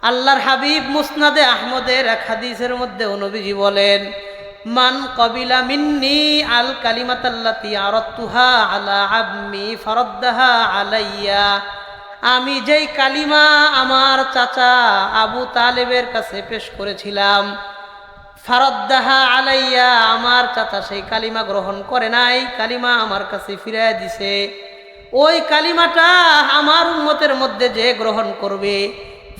আল্লাহর হাবিব মুসনাদে আহমদের এক হাদিসের মধ্যে নবীজি বলেন, মান কবিলা মিন্নি আল কালিমাতাল্লাতি আরাদতুহা আলা আম্মি ফারাদ্দাহা আলাইয়া। আমি যেই কালিমা আমার চাচা আবু তালেবের কাছে পেশ করেছিলাম, ফারাদ্দাহা আলাইয়া, আমার চাচা সেই কালিমা গ্রহণ করে নাই, কালিমা আমার কাছে ফিরাইয়া দিছে। ওই কালিমাটা আমার উম্মতের মধ্যে যে গ্রহণ করবে,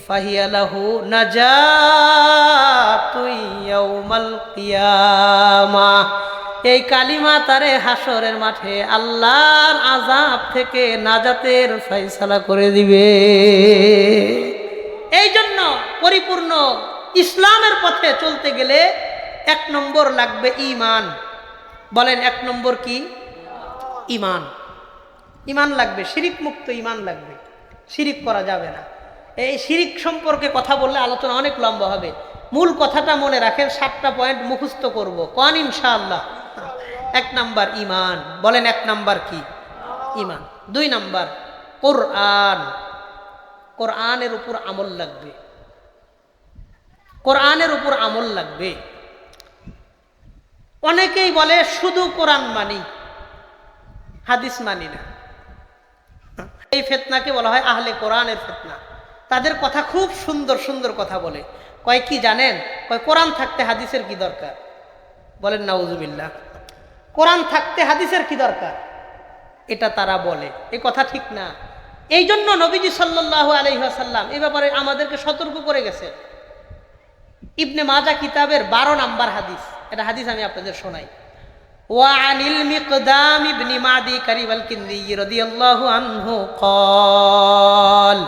ফাহিয়া লাহু নাজাতুন ইয়াউমাল কিয়ামাহ, এই কালিমা তারে হাসরের মাঠে আল্লাহর আযাব থেকে নাজাতের ফয়সালা করে দিবে। এই জন্য পরিপূর্ণ ইসলামের পথে চলতে গেলে 1 নম্বর লাগবে ঈমান। বলেন 1 নম্বর কি? ঈমান। ঈমান লাগবে, শিরিক মুক্ত ঈমান লাগবে, শিরিক করা যাবে না। এই শিরিক সম্পর্কে কথা বললে আলোচনা অনেক লম্বা হবে। মূল কথাটা মনে রাখেন, 7টা পয়েন্ট মুখস্থ করব, কোন ইনশাআল্লাহ। 1 নাম্বার ঈমান। বলেন 1 নাম্বার কি? ঈমান। 2 নাম্বার কোরআন। কোরআনের উপর আমল লাগবে, কোরআনের উপর আমল লাগবে। অনেকেই বলে শুধু কোরআন মানি, হাদিস মানি না। এই ফিতনাকে বলা হয় আহলে কোরআনের ফিতনা। তাদের কথা খুব সুন্দর সুন্দর কথা বলে, কয় কি জানেন? কয় কোরআন থাকতে হাদিসের কি দরকার? বলেন নাউজুবিল্লাহ। কোরআন থাকতে হাদিসের কি দরকার? এটা তারা বলে, এই কথা ঠিক না। এই জন্য নবীজি সাল্লাল্লাহু আলাইহি ওয়াসাল্লাম এই ব্যাপারে আমাদেরকে সতর্ক করে গেছেন। ইবনে মাজাহ কিতাবের 12 নাম্বার হাদিস, এটা হাদিস আমি আপনাদের শোনাই। ওয়া আনিল মিকদাম ইবনে মাদি কারিবাল কিন্দি রাদিয়াল্লাহু আনহু ক্বাল,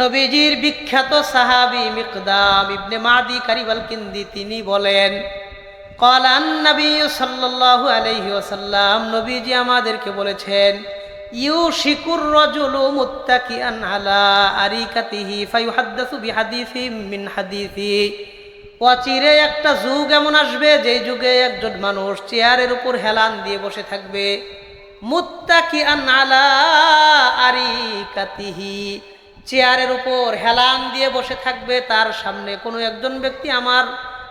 নবীজির বিখ্যাত সাহাবী মিকদাম ইবনে মাদি কারিবাল কিন্দি তিনি বলেন, ক্বালান নবী সাল্লাল্লাহু আলাইহি ওয়াসাল্লাম, নবীজি আমাদেরকে বলেছেন, ইউশিকুর রাজুলু মুত্তাকিআন আলা আরিকাতিহি ফায়ুহাদ্দাসু বিহাদিসিম মিন হাদিসি, অচিরে একটা যুগ এমন আসবে যে যুগে একজন মানুষ চেয়ারের উপর হেলান দিয়ে বসে থাকবে। মুত্তাকিআন আলা আরিকাতিহি, চেয়ারের উপর হেলান দিয়ে বসে থাকবে, তার সামনে কোনো একজন ব্যক্তি আমার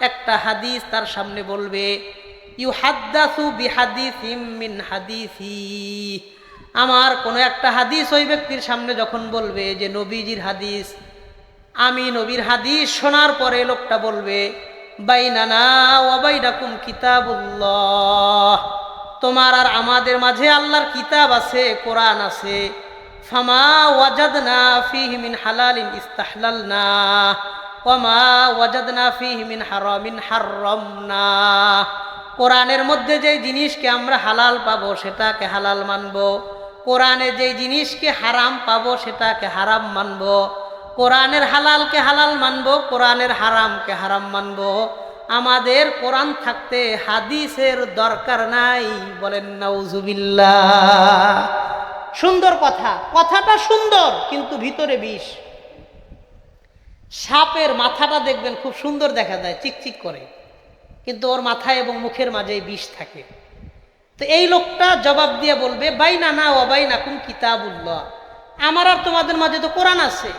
একটা হাদিস তার সামনে বলবে। ইউহাদ্দাসু বিহাদিসিম মিন হাদিসি, আমার কোনো একটা হাদিস ওই ব্যক্তির সামনে যখন বলবে যে নবীজির হাদিস, আমি নবীর হাদিস শোনার পরে লোকটা বলবে, বাইনানা ওয়া বাইনাকুম কিতাবুল্লাহ, তোমার আর আমাদের মাঝে আল্লাহর কিতাব আছে, কোরআন আছে। ফামা ওয়াজাদনা ফীহি মিন হালালিন ইস্তাহলালনা ওয়া মা ওয়াজাদনা ফীহি মিন হারামিন হাররামনা, কোরআনের মধ্যে যে জিনিসকে আমরা হালাল পাবো সেটাকে হালাল মানবো, কোরআনে যে জিনিসকে হারাম পাবো সেটাকে হারাম মানবো, কোরআনের হালালকে হালাল মানবো, কোরআনের হারামকে হারাম মানবো। আমাদের কোরআন থাকতে হাদিসের দরকার নাই। বলেন নাউজুবিল্লাহ। সুন্দর কথা, কথাটা সুন্দর কিন্তু ভিতরে বিষ। সাপের মাথাটা দেখবেন খুব সুন্দর দেখা যায়, চিকচিক করে, কিন্তু ওর মাথায় এবং মুখের মাঝে বিষ থাকে। তো এই লোকটা জবাব দিয়ে বলবে, বাইনানা ওয়া বাইনাকুম কিতাবুল্লাহ, আমার আর তোমাদের মাঝে তো কোরআন আছে,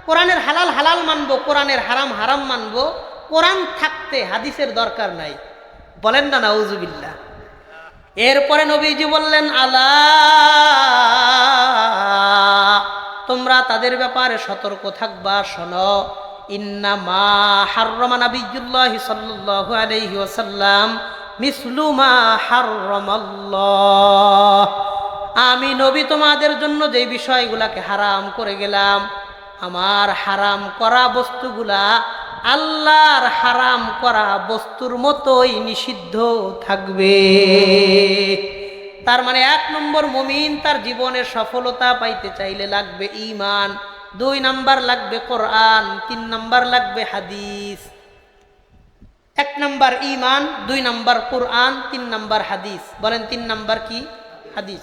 কোরআনের হালাল হালাল মানবো, কোরআনের হারাম হারাম মানবো, কোরআন থাকতে হাদিসের দরকার নাই। বলেন না নাউজুবিল্লাহ। এরপরে নবীজি বললেন, আলা, তোমরা তাদের ব্যাপারে সতর্ক থাকবা, শোনো। ইন্নামা হাররামা নাবিয়্যুল্লাহি সাল্লাল্লাহু আলাইহি ওয়াসাল্লাম মিসলু মা হাররামাল্লাহ, আমি নবী তোমাদের জন্য যে বিষয়গুলাকে হারাম করে গেলাম, আমার হারাম করা বস্তুগুলা আল্লাহর হারাম করা বস্তুর মতোই নিষিদ্ধ থাকবে। তার মানে 1 নম্বর, মুমিন তার জীবনের সফলতা পাইতে চাইলে লাগবে ঈমান, 2 নাম্বার লাগবে কোরআন, 3 নাম্বার লাগবে হাদিস। 1 নাম্বার ঈমান, 2 নাম্বার কোরআন, 3 নাম্বার হাদিস। বলেন 3 নাম্বার কি? হাদিস।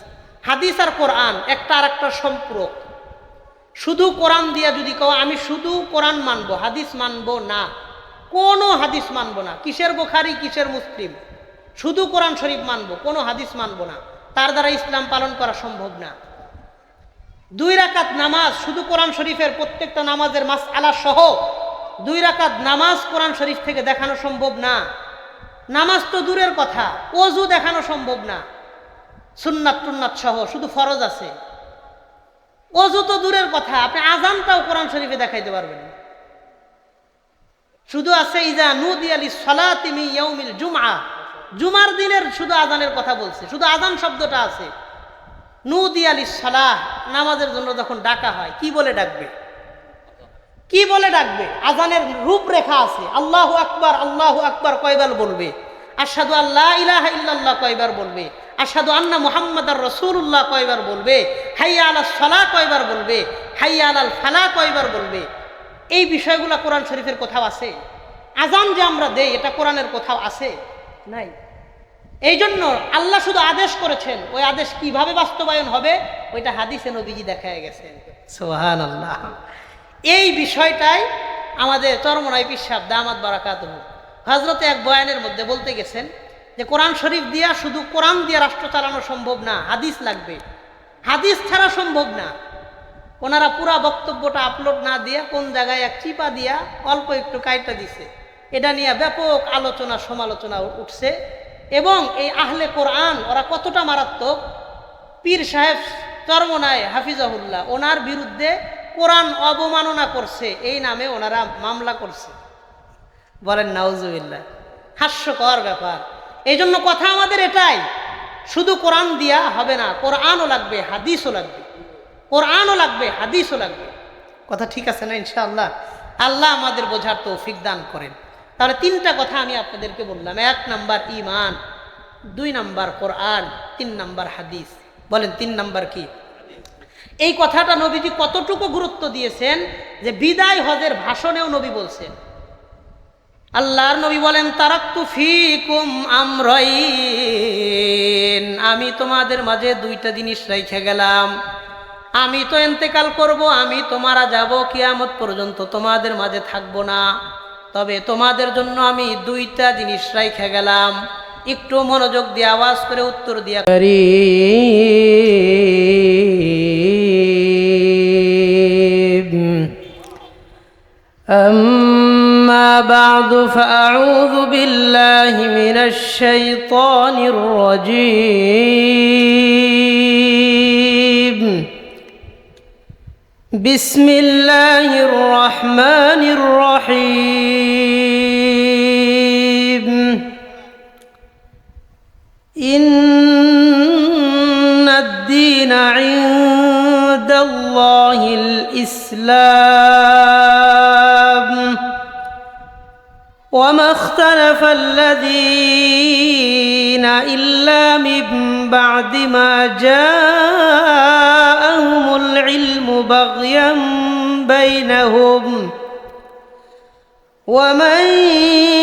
হাদিস আর কোরআন একটা আর একটা সম্পর্ক। শুধু কোরআন দিয়া যদি কও আমি শুধু কোরআন মানবো, হাদিস মানবো না, কোনো হাদিস মানবো না, কিসের বুখারী কিসের মুসলিম, শুধু কোরআন শরীফ মানবো, কোনো হাদিস মানবো না, তার দ্বারা ইসলাম পালন করা সম্ভব না। 2 রাকাত নামাজ শুধু কোরআন শরীফের প্রত্যেকটা নামাজের মাসআলা সহ 2 রাকাত নামাজ কোরআন শরীফ থেকে দেখানো সম্ভব না। নামাজ তো দূরের কথা, ওযু দেখানো সম্ভব না, সুন্নাত টুন্নাত সহ, শুধু ফরজ আছে। ওযু তো দূরের কথা, আপনি আযানটাও কোরআন শরীফে দেখাইতে পারবেন না। শুধু আছে ইজা নুদিয়া লিস-সালাতি মিন ইয়াউমিল জুমআ, জুমার দিনের শুধু আযানের কথা বলছে, শুধু আযান শব্দটা আছে। নুদিয়া লিস-সালাহ, নামাজের জন্য যখন ডাকা হয় কি বলে ডাকবে, কি বলে ডাকবে? আযানের রূপরেখা আছে। আল্লাহু আকবার কয়বার বলবে, আশহাদু আল্লা ইলাহা ইল্লাল্লাহ কয়বার বলবে, আশহাদু আন্না মুহাম্মাদার রাসূলুল্লাহ কয়বার বলবে, হাইয়া আলাস সালাহ কয়বার বলবে, হাইয়া আলাল ফালাহ কয়বার বলবে। এই বিষয়গুলো কোরআন শরীফের কোথাও আছে? আযান যে আমরা দেই এটা কোরআনের কোথাও আছে? নাই। এই জন্য আল্লাহ শুধু আদেশ করেছেন, ওই আদেশ কিভাবে বাস্তবায়ন হবে ওইটা হাদিসে নবীজি দেখায় গেছেন। সুবহানাল্লাহ। এই বিষয়টাই আমাদের চরমনাই পীর সাহেব দামাত বারাকাতুহু হযরতে এক বয়ানের মধ্যে বলতে গেছেন যে কোরআন শরীফ দিয়া, শুধু কোরআন দিয়া রাষ্ট্র চালানো সম্ভব না, হাদিস লাগবে, হাদিস ছাড়া সম্ভব না। ওনারা পুরা বক্তব্যটা আপলোড না দিয়া কোন জায়গায় এক চিপা দিয়া অল্প একটু কাইটা দিছে, এটা নিয়ে ব্যাপক আলোচনা সমালোচনা উঠছে। এবং এই আহলে কোরআন ওরা কতটা মারাত্মক, পীর সাহেব চরমনায় হাফিজাহুল্লাহ ওনার বিরুদ্ধে কোরআন অবমাননা করছে এই নামে ওনারা মামলা করছে। বলেন নাউজুবিল্লাহ, হাস্যকর ব্যাপার। এই জন্য কথা আমাদের এটাই, শুধু কোরআন দিয়া হবে না, কোরআনও লাগবে, হাদিসও লাগবে, কোরআনও লাগবে, হাদিসও লাগবে। কথা ঠিক আছে না? ইনশাআল্লাহ আল্লাহ আমাদের বোঝার তৌফিক দান করেন। তাহলে 3টা কথা আমি আপনাদেরকে বললাম। 1 নাম্বার ঈমান, 2 নাম্বার কোরআন, 3 নাম্বার হাদিস। বলেন 3 নাম্বার কি? এই কথাটা নবীজি কতটুকু গুরুত্ব দিয়েছেন যে বিদায় হজের ভাষণেও নবী বলছেন। আল্লাহর নবী বলেন, তারাকতু ফিকুম আমরাইন, আমি তোমাদের মাঝে 2টা জিনিস রেখে গেলাম। আমি তো ইন্তেকাল করব, আমি তো মারা যাব, কিয়ামত পর্যন্ত তোমাদের মাঝে থাকবো না, তবে তোমাদের জন্য আমি 2টা জিনিস রেখে গেলাম। একটু মনোযোগ দিয়ে আওয়াজ করে উত্তর দিয়া أما بعد فأعوذ بالله من الشيطان الرجيم بسم الله الرحمن الرحيم إن الدين عند الله الإسلام وما اختلف الذين إلا من بعد ما جاءهم العلم بغيا بينهم ومن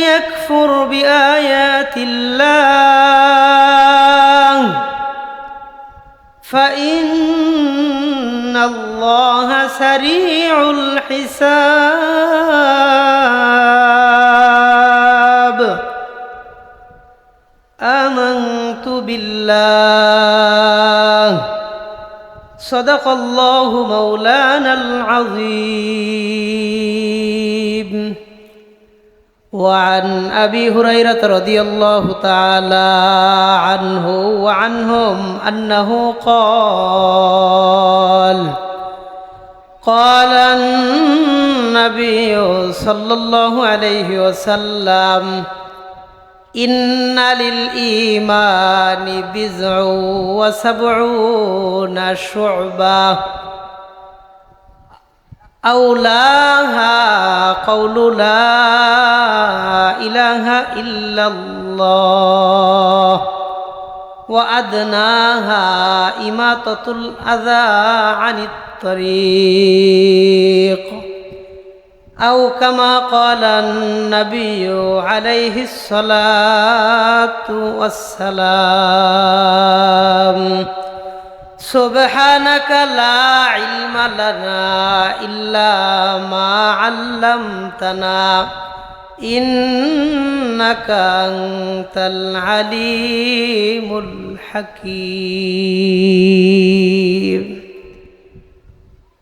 يكفر بآيات الله فإن الله سريع الحساب آمنت بالله صدق الله مولانا العظيم وعن أبي هريرة رضي الله تعالى عنه وعنهم أنه قال النبي صلى الله عليه وسلم إن للإيمان 79 شعبة أولاها قول لا إله إلا الله وأدناها إماطة الأذى عن الطريق أو كما قال النبي عليه الصلاة والسلام سبحانك لا علم لنا إلا ما علمتنا إنك أنت العليم الحكيم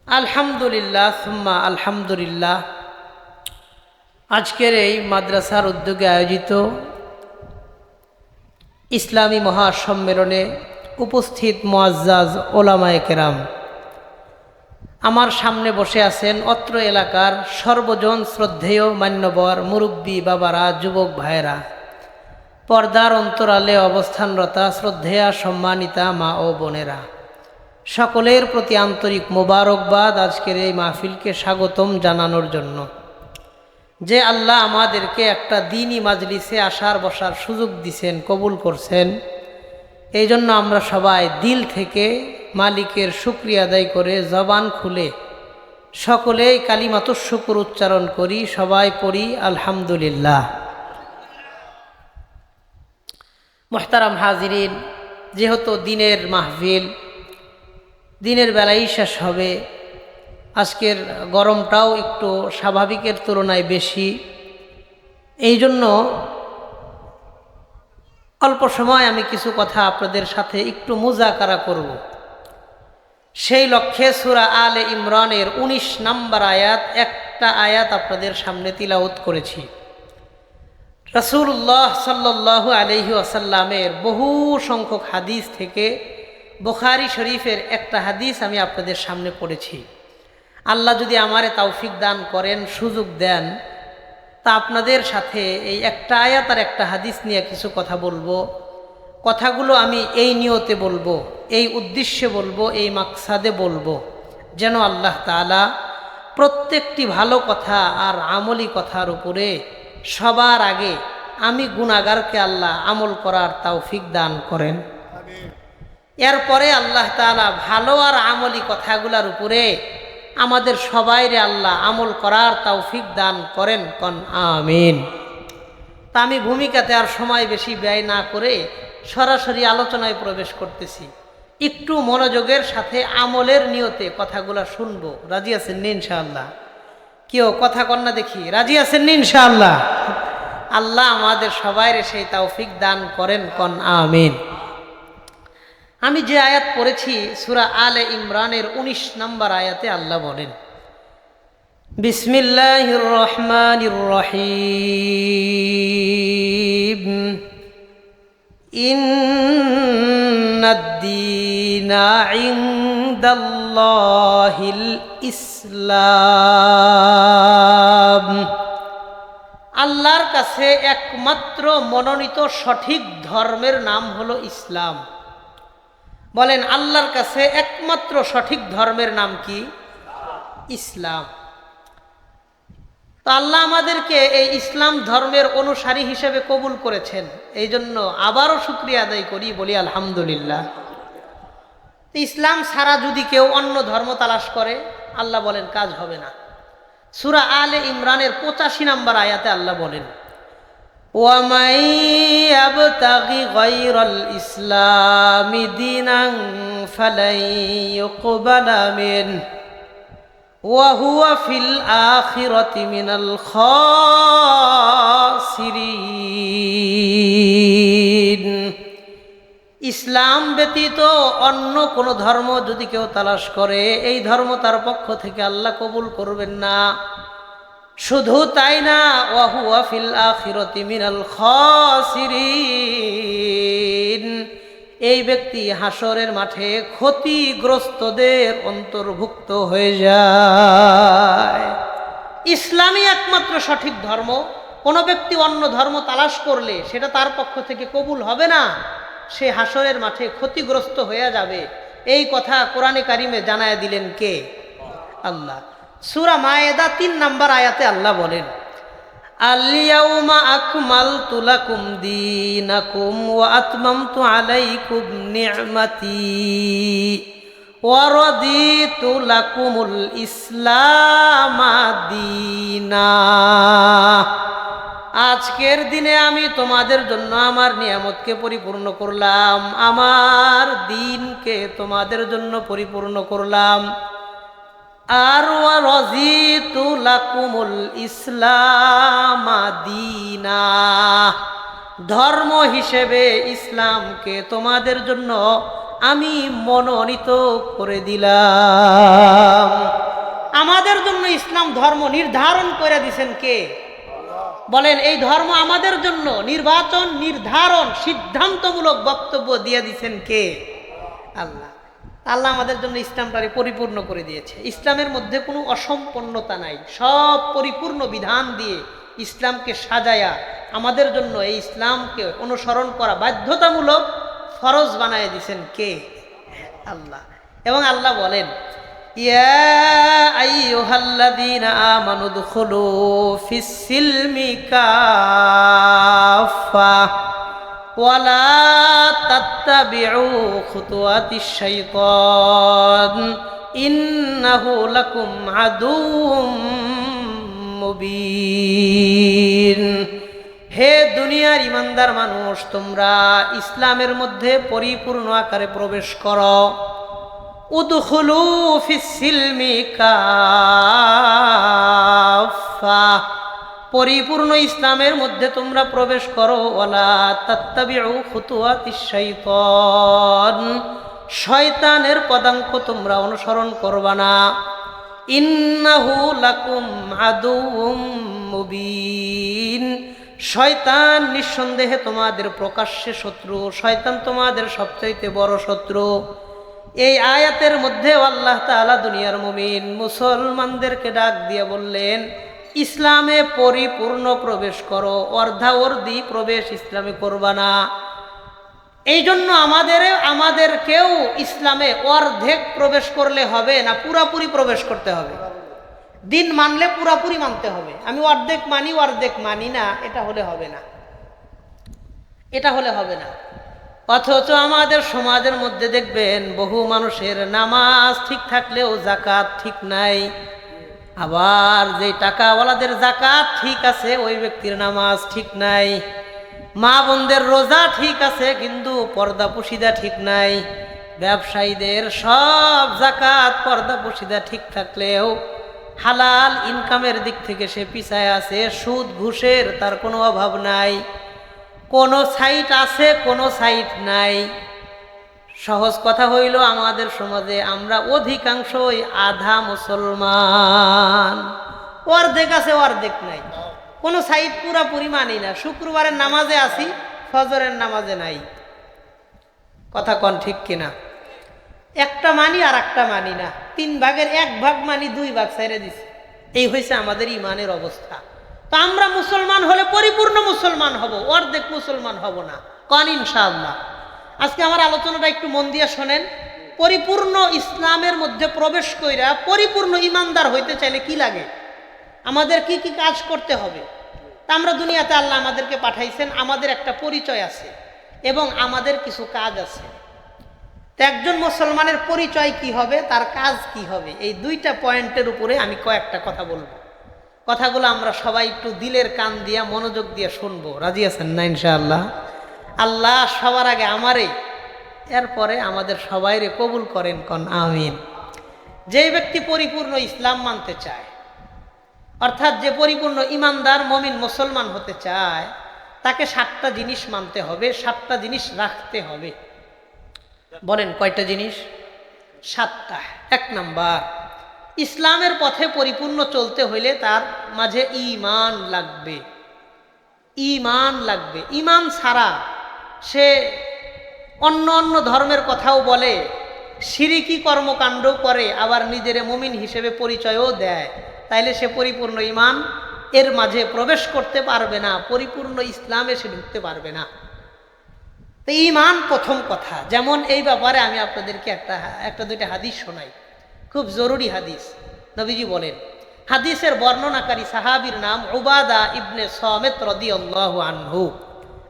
الحمد لله ثم الحمد لله আজকের এই মাদ্রাসার উদ্যোগে আয়োজিত ইসলামী মহাসম্মেলনে উপস্থিত মুআজ্জাজ ওলামায়ে কেরাম, আমার সামনে বসে আছেন অত্র এলাকার সর্বজন শ্রদ্ধেয় মান্যবর মুরব্বী বাবারা, যুবক ভাইয়েরা, পর্দার অন্তরালে অবস্থানরতা শ্রদ্ধেয়া সম্মানিতা মা ও বোনেরা, সকলের প্রতি আন্তরিক মোবারকবাদ আজকের এই মাহফিলকে স্বাগতম জানানোর জন্য। যে আল্লাহ আমাদেরকে একটা দ্বীনি মাজলিসে আসার বসার সুযোগ দিছেন, কবুল করছেন, এই জন্য আমরা সবাই দিল থেকে মালিকের শুকরিয়া আদায় করে জবান খুলে সকলেই কালিমাতুশ শুকর উচ্চারণ করি। সবাই পড়ি আলহামদুলিল্লাহ। মুহতারাম হাজিরিন, যেহেতু দিনের মাহফিল, দিনের বেলায় শেষ হবে, আজকের গরমটাও একটু স্বাভাবিকের তুলনায় বেশি, এই জন্য অল্প সময় আমি কিছু কথা আপনাদের সাথে একটু মুযাকারা করব। সেই লক্ষ্যে সূরা আলে ইমরানের 19 নম্বর আয়াত, একটা আয়াত আপনাদের সামনে তিলাওয়াত করেছি। রাসূলুল্লাহ সাল্লাল্লাহু আলাইহি ওয়াসাল্লামের বহু সংখ্যক হাদিস থেকে বুখারী শরীফের একটা হাদিস আমি আপনাদের সামনে পড়েছি। আল্লাহ যদি আমারে তৌফিক দান করেন, সুযোগ দেন, তা আপনাদের সাথে এই একটা আয়াত আর একটা হাদিস নিয়ে কিছু কথা বলবো। কথাগুলো আমি এই নিয়তে বলবো, এই উদ্দেশ্যে বলবো, এই মাকসাদে বলবো, যেন আল্লাহ তাআলা প্রত্যেকটি ভালো কথা আর আমলি কথার উপরে সবার আগে আমি গুনাহগারকে আল্লাহ আমল করার তৌফিক দান করেন। এরপরে আল্লাহ তাআলা ভালো আর আমলি কথাগুলোর উপরে আমাদের সবাইরে আল্লাহ আমল করার তৌফিক দান করেন, কোন আমিন। তা আমি ভূমিকাতে আর সময় বেশি ব্যয় না করে সরাসরি আলোচনায় প্রবেশ করতেছি। একটু মনোযোগের সাথে আমলের নিয়তে কথাগুলো শুনবো। রাজি আছেন নি ইনশাআল্লাহ? কেউ কথা কন্যা দেখি, রাজি আছেন নি ইনশাআল্লাহ? আল্লাহ আমাদের সবাইরে সেই তৌফিক দান করেন, কোন আমিন। আমি যে আয়াত পড়েছি সূরা আলে ইমরানের 19 নম্বর আয়াতে আল্লাহ বলেন, বিসমিল্লাহির রহমানির রহিম, ইন্নাদ-দীনা ইনদাল্লাহিল ইসলাম। আল্লাহর কাছে একমাত্র মনোনীত সঠিক ধর্মের নাম হলো ইসলাম। বলেন, আল্লাহর কাছে একমাত্র সঠিক ধর্মের নাম কি? ইসলাম। তো আল্লাহ আমাদেরকে এই ইসলাম ধর্মের অনুসারী হিসেবে কবুল করেছেন, এই জন্য আবারও শুকরিয়া আদায় করি, বলি আলহামদুলিল্লাহ। ইসলাম ছাড়া যদি কেউ অন্য ধর্ম তালাশ করে, আল্লাহ বলেন কাজ হবে না। সূরা আলে ইমরানের 85 নম্বর আয়াতে আল্লাহ বলেন, وَمَن يَبْتَغِ غَيْرَ الْإِسْلَامِ دِينًا فَلَن يُقْبَلَ مِنْهُ وَهُوَ فِي الْآخِرَةِ مِنَ الْخَاسِرِينَ। ইসলাম ব্যতীত অন্য কোনো ধর্ম যদি কেউ তালাশ করে, এই ধর্ম তার পক্ষ থেকে আল্লাহ কবুল করবেন না। শুধু তাই না, ওয়াহুয়া ফিল আখিরাতি মিনাল খাসিরিন, এই ব্যক্তি হাসরের মাঠে ক্ষতিগ্রস্তদের অন্তর্ভুক্ত হয়ে যায়। ইসলামই একমাত্র সঠিক ধর্ম। কোনো ব্যক্তি অন্য ধর্ম তালাশ করলে সেটা তার পক্ষ থেকে কবুল হবে না, সে হাসরের মাঠে ক্ষতিগ্রস্ত হয়ে যাবে। এই কথা কোরআনে কারিমে জানায় দিলেন কে? আল্লাহ। সূরা মায়েদা 3 নম্বর আয়াতে আল্লাহ বলেন, আল-ইয়াউমা আকমালতু লাকুম দীনাকুম ওয়া আতমামতু আলাইকুম নি'মাতি ওয়া রাদিতু লাকুমুল ইসলামা দীনা। আজকের দিনে আমি তোমাদের জন্য আমার নিয়ামতকে পরিপূর্ণ করলাম, আমার দ্বীনকে তোমাদের জন্য পরিপূর্ণ করলাম। আর ওয়া রাযীতু লাকুমুল ইসলাম দীনা, ধর্ম হিসেবে ইসলামকে তোমাদের জন্য আমি মনোনীত করে দিলাম। আমাদের জন্য ইসলাম ধর্ম নির্ধারণ করে দিয়েছেন কে? বলেন এই ধর্ম আমাদের জন্য নির্বাচন, নির্ধারণ, সিদ্ধান্তমূলক বক্তব্য দিয়ে দিয়েছেন কে? আল্লাহ। আল্লাহ আমাদের জন্য ইসলামটারে পরিপূর্ণ করে দিয়েছে। ইসলামের মধ্যে কোনো অসম্পূর্ণতা নাই, সব পরিপূর্ণ বিধান দিয়ে ইসলামকে সাজায়া আমাদের জন্য এই ইসলামকে অনুসরণ করা বাধ্যতামূলক ফরজ বানায় দিয়েছেন কে? আল্লাহ। এবং আল্লাহ বলেন ইয়া আইয়ুহাল্লাযীনা আমানু দুখুলু ফিস-সিলমি কাফা ওয়ালা তাত্তাবিউ খুতুওয়াতিশ শাইতান ইন্নাহু লাকুম আদুউম মুবিন। হে দুনিয়ার ইমানদার মানুষ, তোমরা ইসলামের মধ্যে পরিপূর্ণ আকারে প্রবেশ করো। উদখুলু ফিস-সিলমি কাফা, পরিপূর্ণ ইসলামের মধ্যে তোমরা প্রবেশ করো। ওয়ালা তাত্তাবিউ খুতুওয়াতিশ শাইতান, শয়তানের পদাঙ্ক তোমরা অনুসরণ করবা না। ইন্নাহু লাকুম আদুউম মুবিন, শয়তান নিঃসন্দেহে তোমাদের প্রকাশ্যে শত্রু, শয়তান তোমাদের সবচাইতে বড় শত্রু। এই আয়াতের মধ্যে আল্লাহ তাআলা দুনিয়ার মুমিন মুসলমানদেরকে ডাক দিয়ে বললেন ইসলামে পরিপূর্ণ প্রবেশ করো, অর্ধাঅর্ধি প্রবেশ ইসলামে করবা না। এই জন্য আমাদেরকেও ইসলামে অর্ধেক প্রবেশ করলে হবে না, পুরাপুরি প্রবেশ করতে হবে। দিন মানলে পুরাপুরি মানতে হবে। আমি অর্ধেক মানি না, এটা হলে হবে না, এটা হলে হবে না। অথচ আমাদের সমাজের মধ্যে দেখবেন বহু মানুষের নামাজ ঠিক থাকলেও যাকাত ঠিক নাই। আবার যে টাকাওয়ালাদের যাকাত ঠিক আছে ওই ব্যক্তির নামাজ ঠিক নাই। মা বোনদের রোজা ঠিক আছে কিন্তু পর্দা পুশিদা ঠিক নাই। ব্যবসায়ীদের সব যাকাত পর্দা পুশিদা ঠিক থাকলেও হালাল ইনকামের দিক থেকে সে পিছায় আছে। সুদ ঘুষের তার কোনো অভাব নাই। কোনো সাইট আছে, কোনো সাইট নাই। সহজ কথা হইল আমাদের সমাজে আমরা অধিকাংশই আধা মুসলমান, অর্ধেক আছে অর্ধেক নাই। কোনো সাইট পুরাপুরি মানি না। শুক্রবারের নামাজে আছি, ফজরের নামাজে নাই। কথা কন ঠিক কিনা? একটা মানি আর একটা মানি না, 3 ভাগের 1 ভাগ মানি, 2 ভাগ ছেড়ে দিছি। এই হয়েছে আমাদের ইমানের অবস্থা। তো আমরা মুসলমান হলে পরিপূর্ণ মুসলমান হব, অর্ধেক মুসলমান হব না। কন ইনশাআল্লাহ। আজকে আমার আলোচনাটা একটু মন দিয়ে শোনেন। পরিপূর্ণ ইসলামের মধ্যে প্রবেশ কইরা পরিপূর্ণ ইমানদার হইতে চাইলে কি লাগে, আমাদের কি কি কাজ করতে হবে? তা আমরা দুনিয়াতে আল্লাহ আমাদেরকে পাঠাইছেন, আমাদের একটা পরিচয় আছে এবং আমাদের কিছু কাজ আছে। তো একজন মুসলমানের পরিচয় কি হবে, তার কাজ কি হবে, এই 2টা পয়েন্টের উপরে আমি কয়েকটা কথা বলবো। কথাগুলো আমরা সবাই একটু দিলের কান দিয়া মনোযোগ দিয়ে শুনবো। রাজি আছেন না ইনশাআল্লাহ? আল্লাহ সবার আগে আমারে, এরপরে আমাদের সবাইরে কবুল করেন, কন আমিন। যে ব্যক্তি পরিপূর্ণ ইসলাম মানতে চায়, অর্থাৎ যে পরিপূর্ণ ইমানদার মুমিন মুসলমান হতে চায়, তাকে 7টা জিনিস মানতে হবে, 7টা জিনিস রাখতে হবে। বলেন কয়টা জিনিস? 7টা। 1 নাম্বার, ইসলামের পথে পরিপূর্ণ চলতে হইলে তার মাঝে ঈমান লাগবে। ঈমান লাগবে। ঈমান ছাড়া সে অন্য অন্য ধর্মের কথাও বলে, শিরিকি কর্মকাণ্ড করে, আবার নিজের মুমিন হিসেবে পরিচয়ও দেয়, তাইলে সে পরিপূর্ণ ঈমান এর মাঝে প্রবেশ করতে পারবে না, পরিপূর্ণ ইসলামে সে ঢুকতে পারবে না। তো ঈমান প্রথম কথা। যেমন এই ব্যাপারে আমি আপনাদেরকে একটা 2টা হাদিস শোনাই, খুব জরুরি হাদিস। নবীজি বলেন, হাদিসের বর্ণনাকারী সাহাবীর নাম উবাদা ইবনে সামিত রাদিয়াল্লাহু আনহু।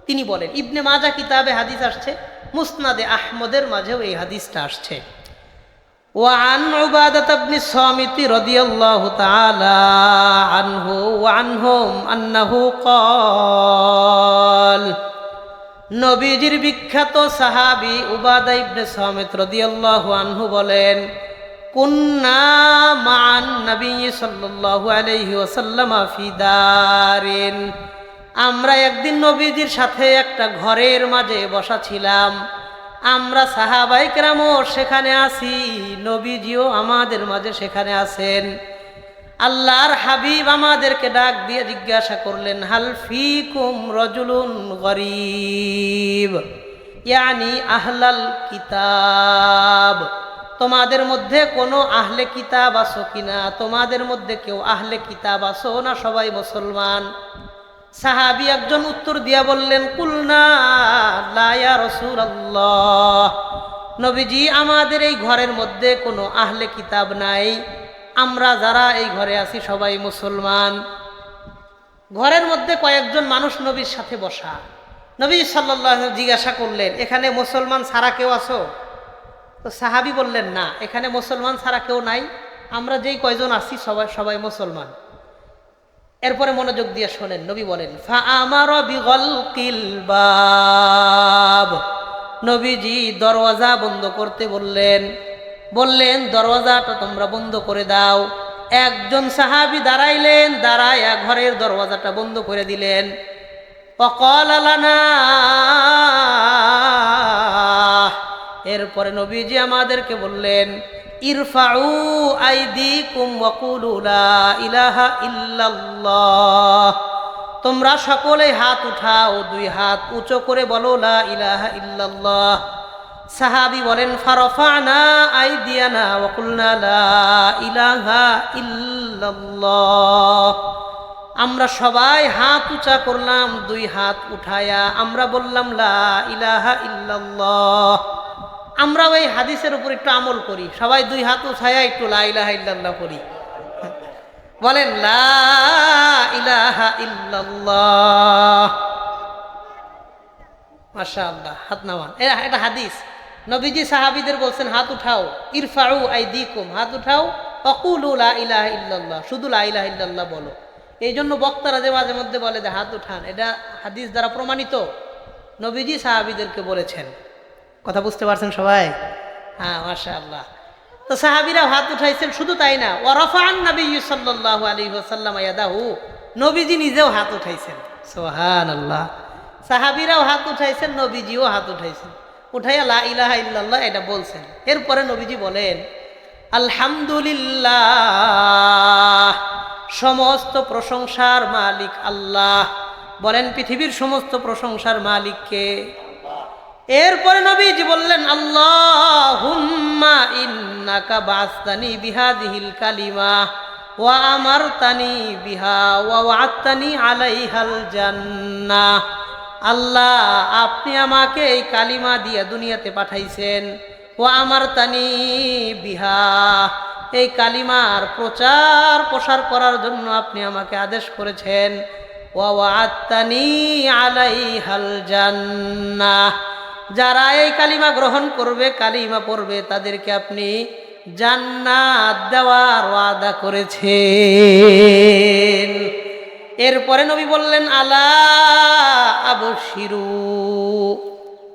তিনি বলেন, ইবনে মাজা কিতাবে হাদিস আসছে, মুসনাদে আহমদের মাঝেও এই হাদিসটা আসছে। ওয়ান উবাদা ইবনে সামিত রাদিয়াল্লাহু তাআলা আনহু ওয়া আনহুম আন্নাহু ক্বাল, নবীজির বিখ্যাত সাহাবী উবাদা ইবনে সামিত রাদিয়াল্লাহু আনহু বলেন, কুন্না মান নবী সাল্লাল্লাহু আলাইহি ওয়াসাল্লাম ফি দারিন, আমরা একদিন নবীজির সাথে একটা ঘরের মাঝে বসা ছিলাম। আমরা সাহাবায়ে কেরামও সেখানে আছি, নবীজিও আমাদের মাঝে সেখানে আছেন। আল্লাহর হাবিব আমাদেরকে ডাক দিয়ে জিজ্ঞাসা করলেন, হাল ফিকুম রাজুলুন গরীব, ইয়ানি আহলাল কিতাব, তোমাদের মধ্যে কোনো আহলে কিতাব আছো কিনা? তোমাদের মধ্যে কেউ আহলে কিতাব আছো না সবাই মুসলমান? সাহাবী একজন উত্তর দিয়া বললেন, কুলনা লা ইয়া রাসূলুল্লাহ, নবীজি আমাদের এই ঘরের মধ্যে কোনো আহলে কিতাব নাই, আমরা যারা এই ঘরে আছি সবাই মুসলমান। ঘরের মধ্যে কয়েকজন মানুষ নবীর সাথে বসা। নবী সাল্লাল্লাহু আলাইহি ওয়াসাল্লাম জিজ্ঞাসা করলেন, এখানে মুসলমান ছাড়া কেউ আছো? তো সাহাবী বললেন, না, এখানে মুসলমান ছাড়া কেউ নাই, আমরা যেই কয়জন আছি সবাই মুসলমান। এরপরে মনোযোগ দিয়ে শোনেন, নবী বলেন, ফা আমারা বিগলকিল বাব, নবীজি দরওয়াজা বন্ধ করতে বললেন, দরওয়াজাটা তোমরা বন্ধ করে দাও। একজন সাহাবী দাঁড়াইলেন, দাঁড়ায়া ঘরের দরওয়াজাটা বন্ধ করে দিলেন। ওয়াকালা লানা, এরপরে নবীজি আমাদেরকে বললেন, ইরফাউ আইদিকুম ওয়া কুলু লা ইলাহা ইল্লাল্লাহ, তোমরা সকলে হাত উঠাও, দুই হাত উঁচু করে বলো লা ইলাহা ইল্লাল্লাহ। সাহাবী বলেন, ফারফানা আইদিয়ানা ওয়া কুলনা লা ইলাহা ইল্লাল্লাহ, আমরা সবাই হাত উঁচা করলাম, দুই হাত উঠায়া আমরা বললাম লা ইলাহা ইল্লাল্লাহ। আমরা ওই হাদিসের উপর একটু আমল করি, সবাই দুই হাত উঠায়া একটু লা ইলাহা ইল্লাল্লাহ করি, বলেন লা ইলাহা ইল্লাল্লাহ। মাশাআল্লাহ, হাত নামান। এটা হাদিস, নবীজি সাহাবীদের বলছেন হাত উঠাও, ইরফাউ আইদিকুম, হাত উঠাও, ওয়াকুলু লা ইলাহা ইল্লাল্লাহ, শুধু লা ইলাহা ইল্লাল্লাহ বলো। এই জন্য বক্তারা যে মাঝে মধ্যে বলে যে হাত উঠান, এটা হাদিস দ্বারা প্রমাণিত, নবীজি সাহাবীদেরকে বলেছেন। কথা বুঝতে পারছেন সবাই? হ্যাঁ, মাশাআল্লাহ। তো সাহাবীরা হাত উঠাইছেন, শুধু তাই না, ওয়া রাফা'আন নাবিয়্যু সাল্লাল্লাহু আলাইহি ওয়াসাল্লাম ইয়াদাহু, নবীজি নিজেও হাত উঠাইছেন। সুবহানাল্লাহ। সাহাবীরাও হাত উঠাইছেন, নবীজিও হাত উঠাইছেন, উঠাইয়া লা ইলাহা ইল্লাল্লাহ এটা বলছেন। এরপরে নবীজি বলেন, আলহামদুলিল্লাহ, সমস্ত প্রশংসার মালিক আল্লাহ। বলেন, পৃথিবীর সমস্ত প্রশংসার মালিক কে? এরপরে নবীজি বললেন, আল্লাহুম্মা ইন্নাকা বাসতানি বিহাদিহিল কালিমা ওয়া আমারতানি বিহা ওয়া ওয়া'আদতানি আলাইহাল জান্নাহ। আল্লাহ, আপনি আমাকে এই কালিমা দিয়ে দুনিয়াতে পাঠাইছেন, ওয়া আমারতানি বিহা, এই কালিমার প্রচার প্রসার করার জন্য আপনি আমাকে আদেশ করেছেন, ওয়া ওয়া'আদতানি আলাইহাল জান্নাহ, যারা এই কালিমা গ্রহণ করবে, কালিমা পড়বে, তাদেরকে আপনি জান্নাত দেওয়ার ওয়াদা করেছেন। এরপরে নবী বললেন, আলা আবশিরু,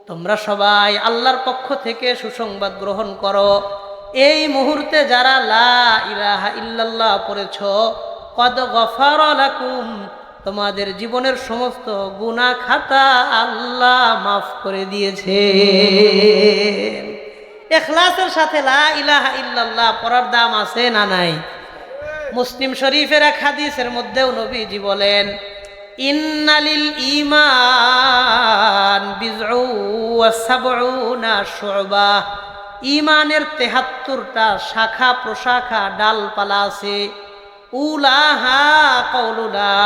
তোমরা সবাই আল্লাহর পক্ষ থেকে সুসংবাদ গ্রহণ করো, এই মুহূর্তে যারা লা ইলাহা ইল্লাল্লাহ পড়েছ, কদ গফারা লাকুম, তোমাদের জীবনের সমস্ত গুনাহ খাতা আল্লাহ মাফ করে দিয়েছে। ইখলাসের সাথে লা ইলাহা ইল্লাল্লাহ পড়ার দাম আছে না নাই? মুসলিম শরীফের এক হাদিসের মধ্যেও নবীজি বলেন, ইন্নালিল ঈমান বিজউ ওয়া সাবউনা শুবা, ঈমানের ৭৩টা শাখা প্রশাখা ডালপালা আছে। উলাহা কওলু লা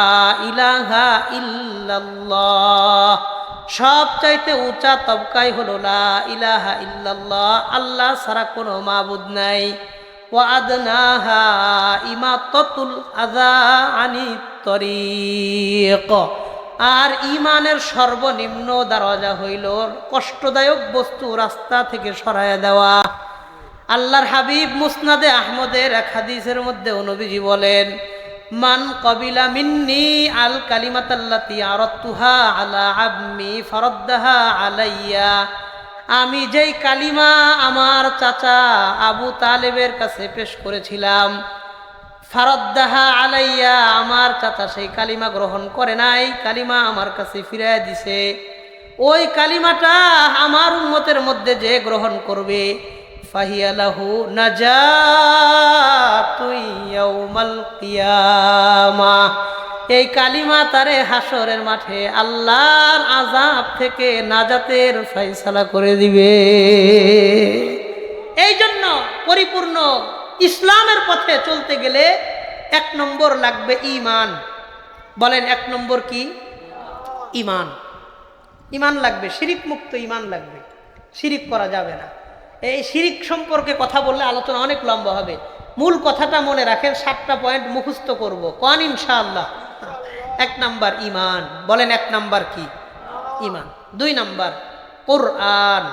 ইলাহা ইল্লাল্লাহ, সবচাইতে উঁচা তবকাই হলো লা ইলাহা ইল্লাল্লাহ, আল্লাহ ছাড়া কোনো মাবুদ নাই। ওয়া আদনাহা ইমাতাতুল আযা আনিত তরিক, আর ঈমানের সর্বনিম্ন দরজা হইল কষ্টদায়ক বস্তু রাস্তা থেকে সরায়া দেওয়া। আল্লাহর হাবিব মুসনাদে আহমদের এক হাদিসের মধ্যে নবীজি বলেন, মান কবিলা মিন্নি আল কালিমাতাল্লাতি আরাদতুহা আলা আম্মি ফারাদ্দাহা আলাইয়া, আমি যেই কালিমা আমার চাচা আবু তালেবের কাছে পেশ করেছিলাম, ফারাদ্দাহা আলাইয়া, আমার চাচা সেই কালিমা গ্রহণ করে নাই, কালিমা আমার কাছে ফিরাইয়া দিছে। ওই কালিমাটা আমার উম্মতের মধ্যে যে গ্রহণ করবে, ফাহিয়া লাহু নাজাতুন ইয়াউমাল কিয়ামাহ। এই কালিমা তারে হাসরের মাঠে আল্লাহর আযাব থেকে নাজাতের ফয়সালা করে দিবে। এই জন্য পরিপূর্ণ ইসলামের পথে চলতে গেলে 1 নম্বর লাগবে ঈমান। বলেন 1 নম্বর কি? ঈমান। ঈমান লাগবে, শিরিক মুক্ত ঈমান লাগবে, শিরিক করা যাবে না। এই শিরিক সম্পর্কে কথা বললে আলোচনা অনেক লম্বা হবে। মূল কথাটা মনে রাখেন, 7টা পয়েন্ট মুখস্থ করব, কোন ইনশাআল্লাহ। 1 নাম্বার ঈমান। বলেন 1 নাম্বার কি? ঈমান। 2 নাম্বার কোরআন।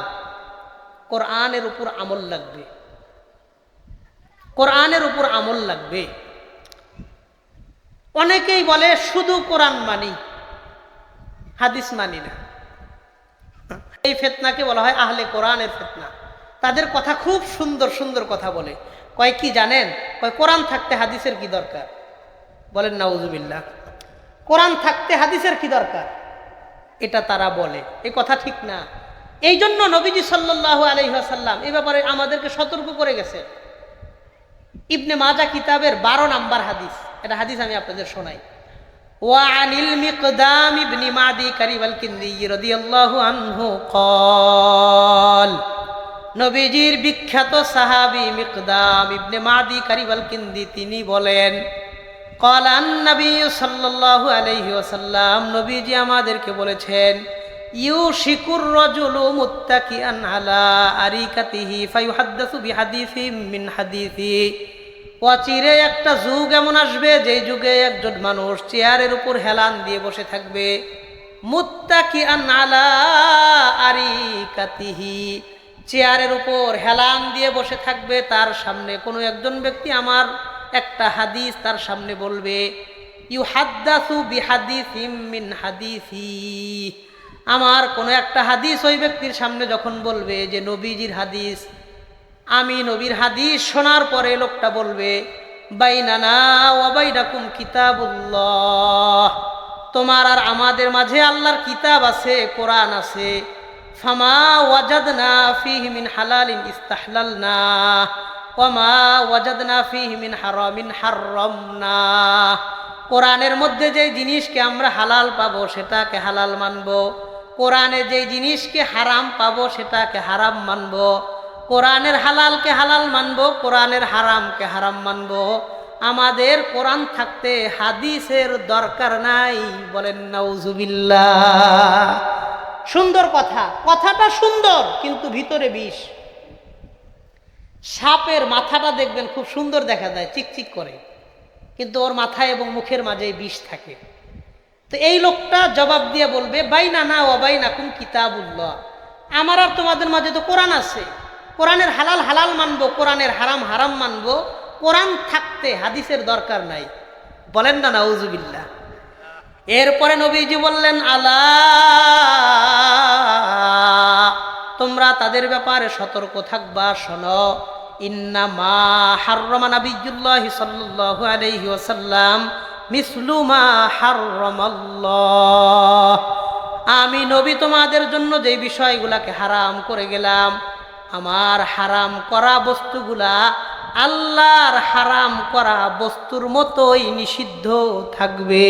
কোরআনের উপর আমল লাগবে, কোরআনের উপর আমল লাগবে। অনেকেই বলে শুধু কোরআন মানি, হাদিস মানি না। এই ফিতনাকে বলা হয় আহলে কোরআনের ফিতনা। তাদের কথা খুব সুন্দর সুন্দর কথা বলে। কয় কি জানেন? কয় কোরআন থাকতে হাদিসের কি দরকার? বলেন নাউজুবিল্লাহ। কোরআন থাকতে হাদিসের কি দরকার? এটা তারা বলে। এই কথা ঠিক না। এই জন্য নবীজি সাল্লাল্লাহু আলাইহি ওয়াসাল্লাম এই ব্যাপারে আমাদেরকে সতর্ক করে গেছে। ইবনে মাজাহ কিতাবের 12 নাম্বার হাদিস, এটা হাদিস আমি আপনাদের শোনাই। ওয়ানিল মিকদাম ইবনে মাদি কারিবাল কিন্দি রাদিয়াল্লাহু আনহু قال, নবীজির বিখ্যাত সাহাবী মিকদাম ইবনে মাদি কারিবাল কিন্দি তিনি বলেন, قال النبي সাল্লাল্লাহু আলাইহি ওয়াসাল্লাম, নবীজি আমাদেরকে বলেছেন, ইউশিকুর রাজুলু মুত্তাকিআন আলা আরিকাতিহি ফায়ুহাদ্দাসু বিহাদিসিম মিন হাদিসি। অচিরে একটা যুগ এমন আসবে যে যুগে একজন মানুষ চেয়ারের উপর হেলান দিয়ে বসে থাকবে। মুত্তাকিআন আলা আরিকাতিহি, চেয়ারের উপর হেলান দিয়ে বসে থাকবে। তার সামনে কোনো একজন ব্যক্তি আমার একটা হাদিস তার সামনে বলবে। ইউহাদ্দাসু বিহাদিসিম মিন হাদিসি, আমার কোনো একটা হাদিস ওই ব্যক্তির সামনে যখন বলবে যে নবীজির হাদিস, আমি নবীর হাদিস শোনার পরে লোকটা বলবে, বাইনানা ওয়া বাইনাকুম কিতাবুল্লাহ, তোমার আর আমাদের মাঝে আল্লাহর কিতাব আছে, কোরআন আছে। ফামা ওয়াজাদনা ফীহি মিন হালালিন ইস্তাহলালনা ওয়া মা ওয়াজাদনা ফীহি মিন হারামিন হাররামনা। কোরআনের মধ্যে যে জিনিসকে আমরা হালাল পাবো সেটাকে হালাল মানবো, কোরআনে যে জিনিসকে হারাম পাবো সেটাকে হারাম মানবো, কোরআনের হালালকে হালাল মানবো, কোরআনের হারামকে হারাম মানবো। আমাদের কোরআন থাকতে হাদিসের দরকার নাই। বলেন নাউজুবিল্লাহ। সুন্দর কথা, কথাটা সুন্দর কিন্তু ভিতরে বিষ। সাপের মাথাটা দেখবেন খুব সুন্দর দেখা যায়, চিকচিক করে, কিন্তু ওর মাথায় এবং মুখের মাঝে বিষ থাকে। তো এই লোকটা জবাব দিয়ে বলবে, বাইনানা ওয়া বাইনাকুম কিতাবুল্লাহ, আমার আর তোমাদের মাঝে তো কোরআন আছে, কোরআনের হালাল হালাল মানবো, কোরআনের হারাম হারাম মানবো, কোরআন থাকতে হাদিসের দরকার নাই। বলেন না নাউজুবিল্লাহ। এরপরে নবীজি বললেন, আলা, তোমরা তাদের ব্যাপারে সতর্ক থাকবা, শোনো। ইন্নামা হাররামা নবিয়্যুল্লাহি সাল্লাল্লাহু আলাইহি ওয়াসাল্লাম মিসলু মা হাররামাল্লাহ, আমি নবী তোমাদের জন্য যে বিষয়গুলাকে হারাম করে গেলাম, আমার হারাম করা বস্তুগুলা আল্লাহর হারাম করা বস্তুর মতোই নিষিদ্ধ থাকবে।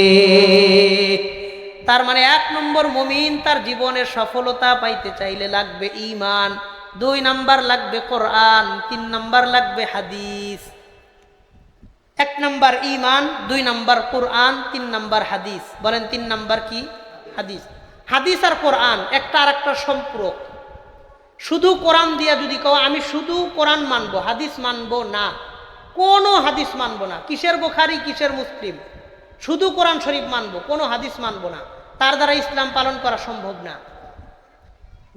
তার মানে 1 নম্বর, মুমিন তার জীবনের সফলতা পাইতে চাইলে লাগবে ঈমান, 2 নাম্বার লাগবে কোরআন, 3 নাম্বার লাগবে হাদিস। 1 নাম্বার ঈমান, 2 নাম্বার কোরআন, 3 নাম্বার হাদিস। বলেন 3 নাম্বার কি? হাদিস। হাদিস আর কোরআন একটা আর একটা সম্পর্ক। শুধু কোরআন দিয়া যদি কও আমি শুধু কোরআন মানবো, হাদিস মানবো না, কোনো হাদিস মানবো না, কিসের বুখারী কিসের মুসলিম, শুধু কোরআন শরীফ মানবো, কোনো হাদিস মানবো না, তার দ্বারা ইসলাম পালন করা সম্ভব না।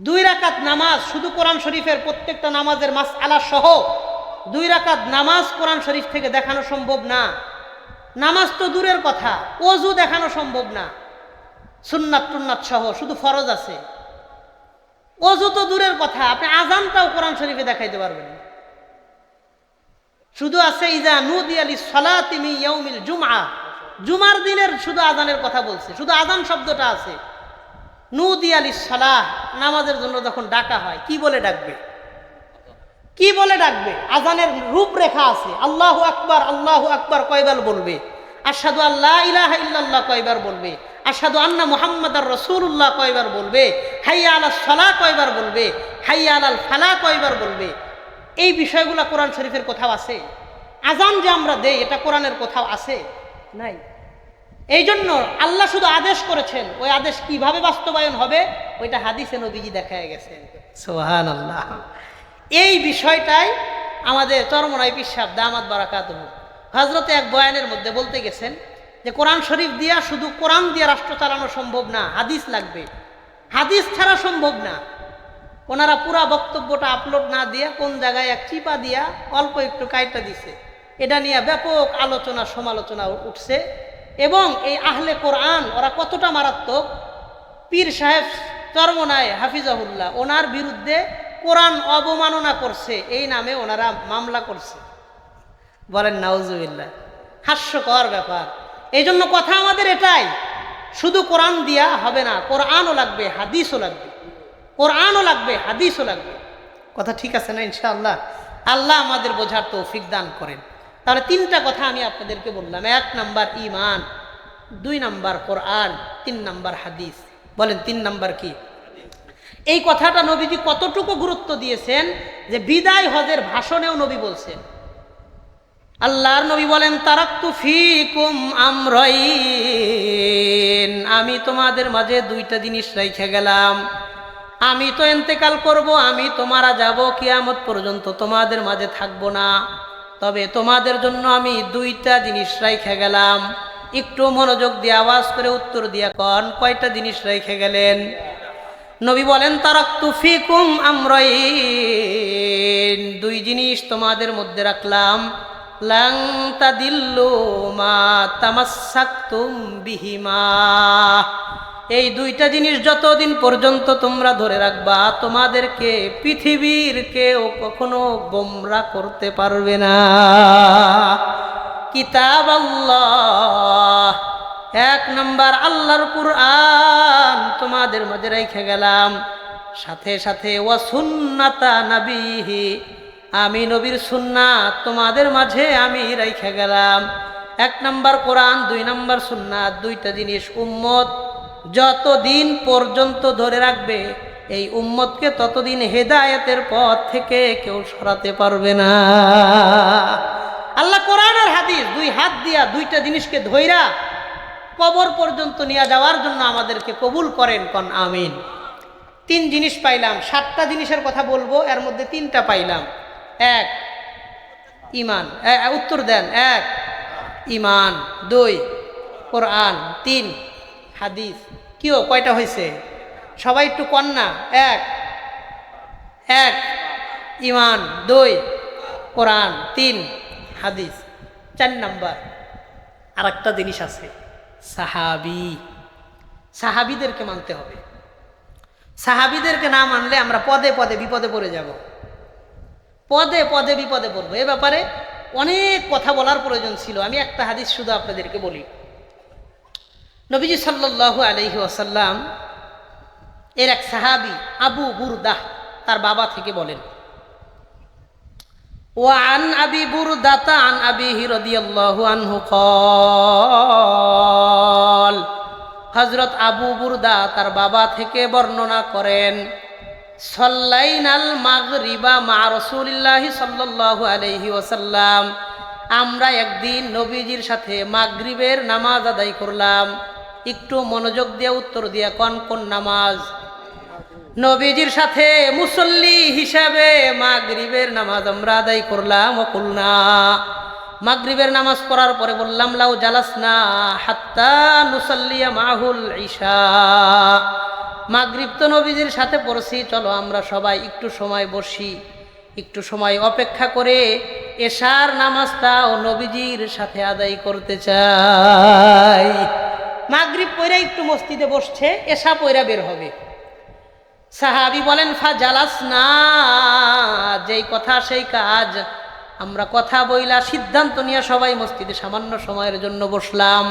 2 রাকাত নামাজ, শুধু কোরআন শরীফের প্রত্যেকটা নামাজের মাসআলা সহ 2 রাকাত নামাজ কোরআন শরীফ থেকে দেখানো সম্ভব না। নামাজ তো দূরের কথা, ওযু দেখানো সম্ভব না, সুন্নাত টুন্নাত সহ, শুধু ফরজ আছে। ওযু তো দূরের কথা, আপনি আযানটাও কোরআন শরীফে দেখাইতে পারবেন না। শুধু আছে ইজা নুদিয়া লিস-সালাতি মিন ইয়াউমিল জুমআ, জুমার দিনের শুধু আযানের কথা বলছে, শুধু আযান শব্দটা আছে। নুদিয়া লিস-সালাহ, নামাজের জন্য যখন ডাকা হয় কি বলে ডাকবে? কি বলে ডাকবে? আজানের রূপরেখা আছে। আল্লাহু আকবার কয়বার বলবে? আশহাদু আল্লা ইলাহা ইল্লাল্লাহ কয়বার বলবে? আশহাদু আন্না মুহাম্মাদার রাসূলুল্লাহ কয়বার বলবে? হাইয়া আলাস সালাহ কয়বার বলবে? হাইয়া আলাল ফালাহ কয়বার বলবে? এই বিষয়গুলো কোরআন শরীফের কোথাও আছে? আজান যে আমরা দেই, এটা কোরআনের কোথাও আছে? নাই। এই জন্য আল্লাহ শুধু আদেশ করেছেন, ওই আদেশ কিভাবে বাস্তবায়ন হবে ওইটা হাদিসে নবীজি দেখায় গেছেন। সুবহানাল্লাহ। এই বিষয়টাই আমাদের চরমনাই পীর সাহেব দামাত বারাকাতুহু হযরতে এক বয়ানের মধ্যে বলতে গেছেন যে কোরআন শরীফ দিয়া, শুধু কোরআন দিয়া রাষ্ট্র চালানো সম্ভব না, হাদিস লাগবে। হাদিস ছাড়া সম্ভব না। ওনারা পুরা বক্তব্যটা আপলোড না দিয়ে কোন জায়গায় এক চিপা দিয়া অল্প একটু কাইটা দিছে, এটা নিয়ে ব্যাপক আলোচনা সমালোচনা উঠছে। এবং এই আহলে কোরআন ওরা কতটা মারাত্মক, পীর সাহেব চরমনায় হাফিজাহুল্লাহ ওনার বিরুদ্ধে কোরআন অবমাননা করছে এই নামে ওনারা মামলা করছে। বলেন নাউজুবিল্লাহ। হাস্যকর ব্যাপার। এই জন্য কথা আমাদের এটাই, শুধু কোরআন দিয়া হবে না, কোরআনও লাগবে, হাদিসও লাগবে। কোরআনও লাগবে, হাদিসও লাগবে। কথা ঠিক আছে না? ইনশাআল্লাহ আল্লাহ আমাদের বোঝার তৌফিক দান করেন। তাহলে তিনটা কথা আমি আপনাদেরকে বললাম। 1 নাম্বার ঈমান, 2 নাম্বার কোরআন, 3 নাম্বার হাদিস। বলেন 3 নাম্বার কি? এই কথাটা নবীজি কতটুকু গুরুত্ব দিয়েছেন যে বিদায় হজের ভাষণেও নবী বলছেন। আল্লাহর নবী বলেন, তারাকতু ফিকুম আমরাইন, আমি তোমাদের মাঝে 2টা জিনিস রেখে গেলাম। আমি তো ইন্তেকাল করব, আমি তো মারা যাব, কিয়ামত পর্যন্ত তোমাদের মাঝে থাকবো না, তবে তোমাদের জন্য আমি 2টা জিনিস রেখে গেলাম। একটু মনোযোগ দিয়ে আওয়াজ করে উত্তর দিয়া কোন কয়টা জিনিস রেখে গেলেন? নবী বলেন, তারাকতু ফিকুম আমরাইন, 2 জিনিস তোমাদের মধ্যে রাখলাম। লাং তাদিল্লু মা তামাসসাকতুম বিহিমা, এই 2টা জিনিস যতদিন পর্যন্ত তোমরা ধরে রাখবা, তোমাদেরকে পৃথিবীর কেউ কখনো গোমরা করতে পারবে না। কিতাব আল্লাহ, 1 নাম্বার আল্লাহর কুরআন তোমাদের মাঝে রেখে গেলাম, সাথে সাথে ওয়া সুন্নাতা নবীহি, আমি নবীর সুন্নাত তোমাদের মাঝে আমি রেখে গেলাম। 1 নাম্বার কোরআন, 2 নাম্বার সুন্নাত, 2টা জিনিস উম্মত যতদিন পর্যন্ত ধরে রাখবে, এই উম্মতকে ততদিন হেদায়েতের পথ থেকে কেউ সরাতে পারবে না। আল্লাহ কোরআন আর হাদিস 2 হাত দিয়া 2টা জিনিসকে ধইরা কবর পর্যন্ত নিয়ে যাওয়ার জন্য আমাদেরকে কবুল করেন, কোন আমিন। 3 জিনিস পাইলাম। 7টা জিনিসের কথা বলবো, এর মধ্যে 3টা পাইলাম। 1 ঈমান, উত্তর দেন। 1 ঈমান, 2 কোরআন, 3 হাদিস। কিও কয়টা হয়েছে? সবাই একটু কন্যা। 1 ঈমান, 2 কোরআন, 3 হাদিস। 4 নাম্বার আরেকটা জিনিস আছে, সাহাবী। সাহাবীদেরকে মানতে হবে। সাহাবীদেরকে না মানলে আমরা পদে পদে বিপদে পড়ে যাব, পদে পদে বিপদে পড়বো। এ ব্যাপারে অনেক কথা বলার প্রয়োজন ছিল, আমি একটা হাদিস শুধু আপনাদেরকে বলি। নবীজি সাল্লাল্লাহু আলাইহি ওয়াসাল্লাম এর এক সাহাবী আবু বুরদাহ তার বাবা থেকে বলেন, ওয়ান আবি বুরদাতা আন আবিহি রাদিয়াল্লাহু আনহু ক্বাল, হযরত আবু বুরদা তার বাবা থেকে বর্ণনা করেন, সাল্লাইনাল মাগরিবা মা রাসূলিল্লাহি সাল্লাল্লাহু আলাইহি ওয়াসাল্লাম, আমরা একদিন নবীজির সাথে মাগরিবের নামাজ আদায় করলাম। একটু মনোযোগ দিয়ে উত্তর দিয়া কোন কোন নামাজ? নবীজির সাথে মুসল্লি হিসাবে মাগরিবের নামাজ আমরা আদায় করলাম। ওকুলনা, মাগরিবের নামাজ পড়ার পরে বললাম, লাউ জালাসনা হাত্তা নুসাল্লিয়া মাহুল ইশা, মাগরিব তো নবীজির সাথে পড়ছি, চলো আমরা সবাই একটু সময় বসি, একটু সময় অপেক্ষা করে এশার নামাজটাও নবীজির সাথে আদায় করতে চাই। মাগরিব পড়া একটু মসজিদে বসছে, এশা পড়া বের হবে। সাহাবী বলেন, ফা জালাসনা, যেই কথা সেই কাজ, আমরা কথা বইলা সিদ্ধান্ত নিয়ে সবাই মসজিদে সামান্য সময়ের জন্য বসলাম।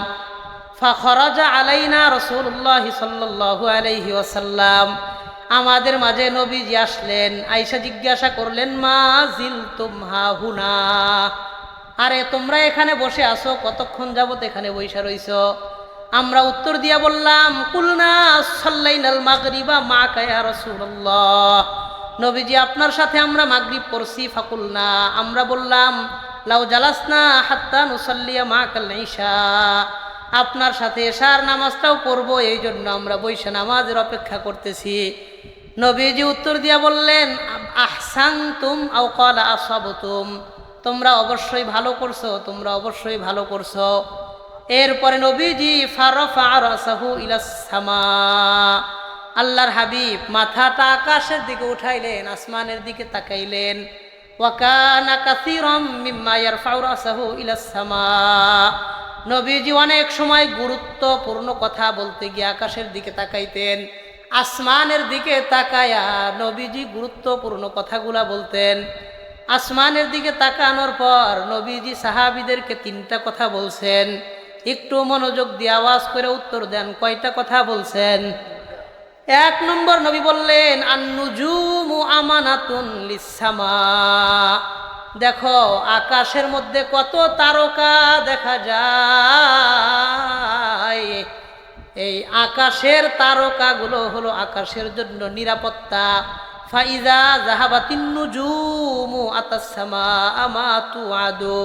ফা খরাজা আলাইনা রাসূলুল্লাহ সাল্লাল্লাহু আলাইহি ওয়াসাল্লাম, আমাদের মাঝে নবীজি আসলেন, আয়েশা জিজ্ঞাসা করলেন মা জিলতুম হাহুনা, আরে তোমরা এখানে বসে আছো, কতক্ষণ যাবত এখানে বসে রইছো? আমরা উত্তর দিয়া বললাম কুলনা সাল্লাইনাল মাগরিবা মাকা ইয়া রাসূলুল্লাহ, নবীজি আপনার সাথে আমরা মাগরিব পড়ছি। ফাকুলনা, আমরা বললাম লাউ জালাসনা হাত্তা নুসাল্লিয়া মাকাল ইশা, আপনার সাথে এশার নামাজটাও পড়বো, এই জন্য আমরা বৈশা নামাজের অপেক্ষা করতেছি। নবীজি উত্তর দিয়া বললেন আহসানতুম আও ক্বালা আসাবতুম, তোমরা অবশ্যই ভালো করছো, তোমরা অবশ্যই ভালো করছো। এরপরে নবীজি ফারাফা রাসাহু ইলাস সামা, আল্লাহর হাবিব মাথাটা আকাশের দিকে উঠাইলেন, আসমানের দিকে তাকাইলেন। ওয়া কানা কাসীরাম মিম্মা ইয়ারফাউ রাসাহু ইলাস সামা, নবীজি অনেক সময় গুরুত্বপূর্ণ কথা বলতে গিয়ে আকাশের দিকে তাকাইতেন, আসমানের দিকে তাকায়া নবীজি গুরুত্বপূর্ণ কথাগুলা বলতেন। আসমানের দিকে তাকানোর পর নবীজি সাহাবীদেরকে 3টা কথা বলছেন। একটু মনোযোগ দিয়ে আওয়াজ করে উত্তর দেন, কয়টা কথা বলছেন? 1 নম্বর নবী বললেন আন-নুজুমু আমানাতুন লিস-সামা, দেখো আকাশের মধ্যে কত তারকা দেখা যায়, এই আকাশের তারকাগুলো হলো আকাশের জন্য নিরাপত্তা। ফাইজা জাহাবাতিন নুজুমু আতাস-সামা আমা তুআদু,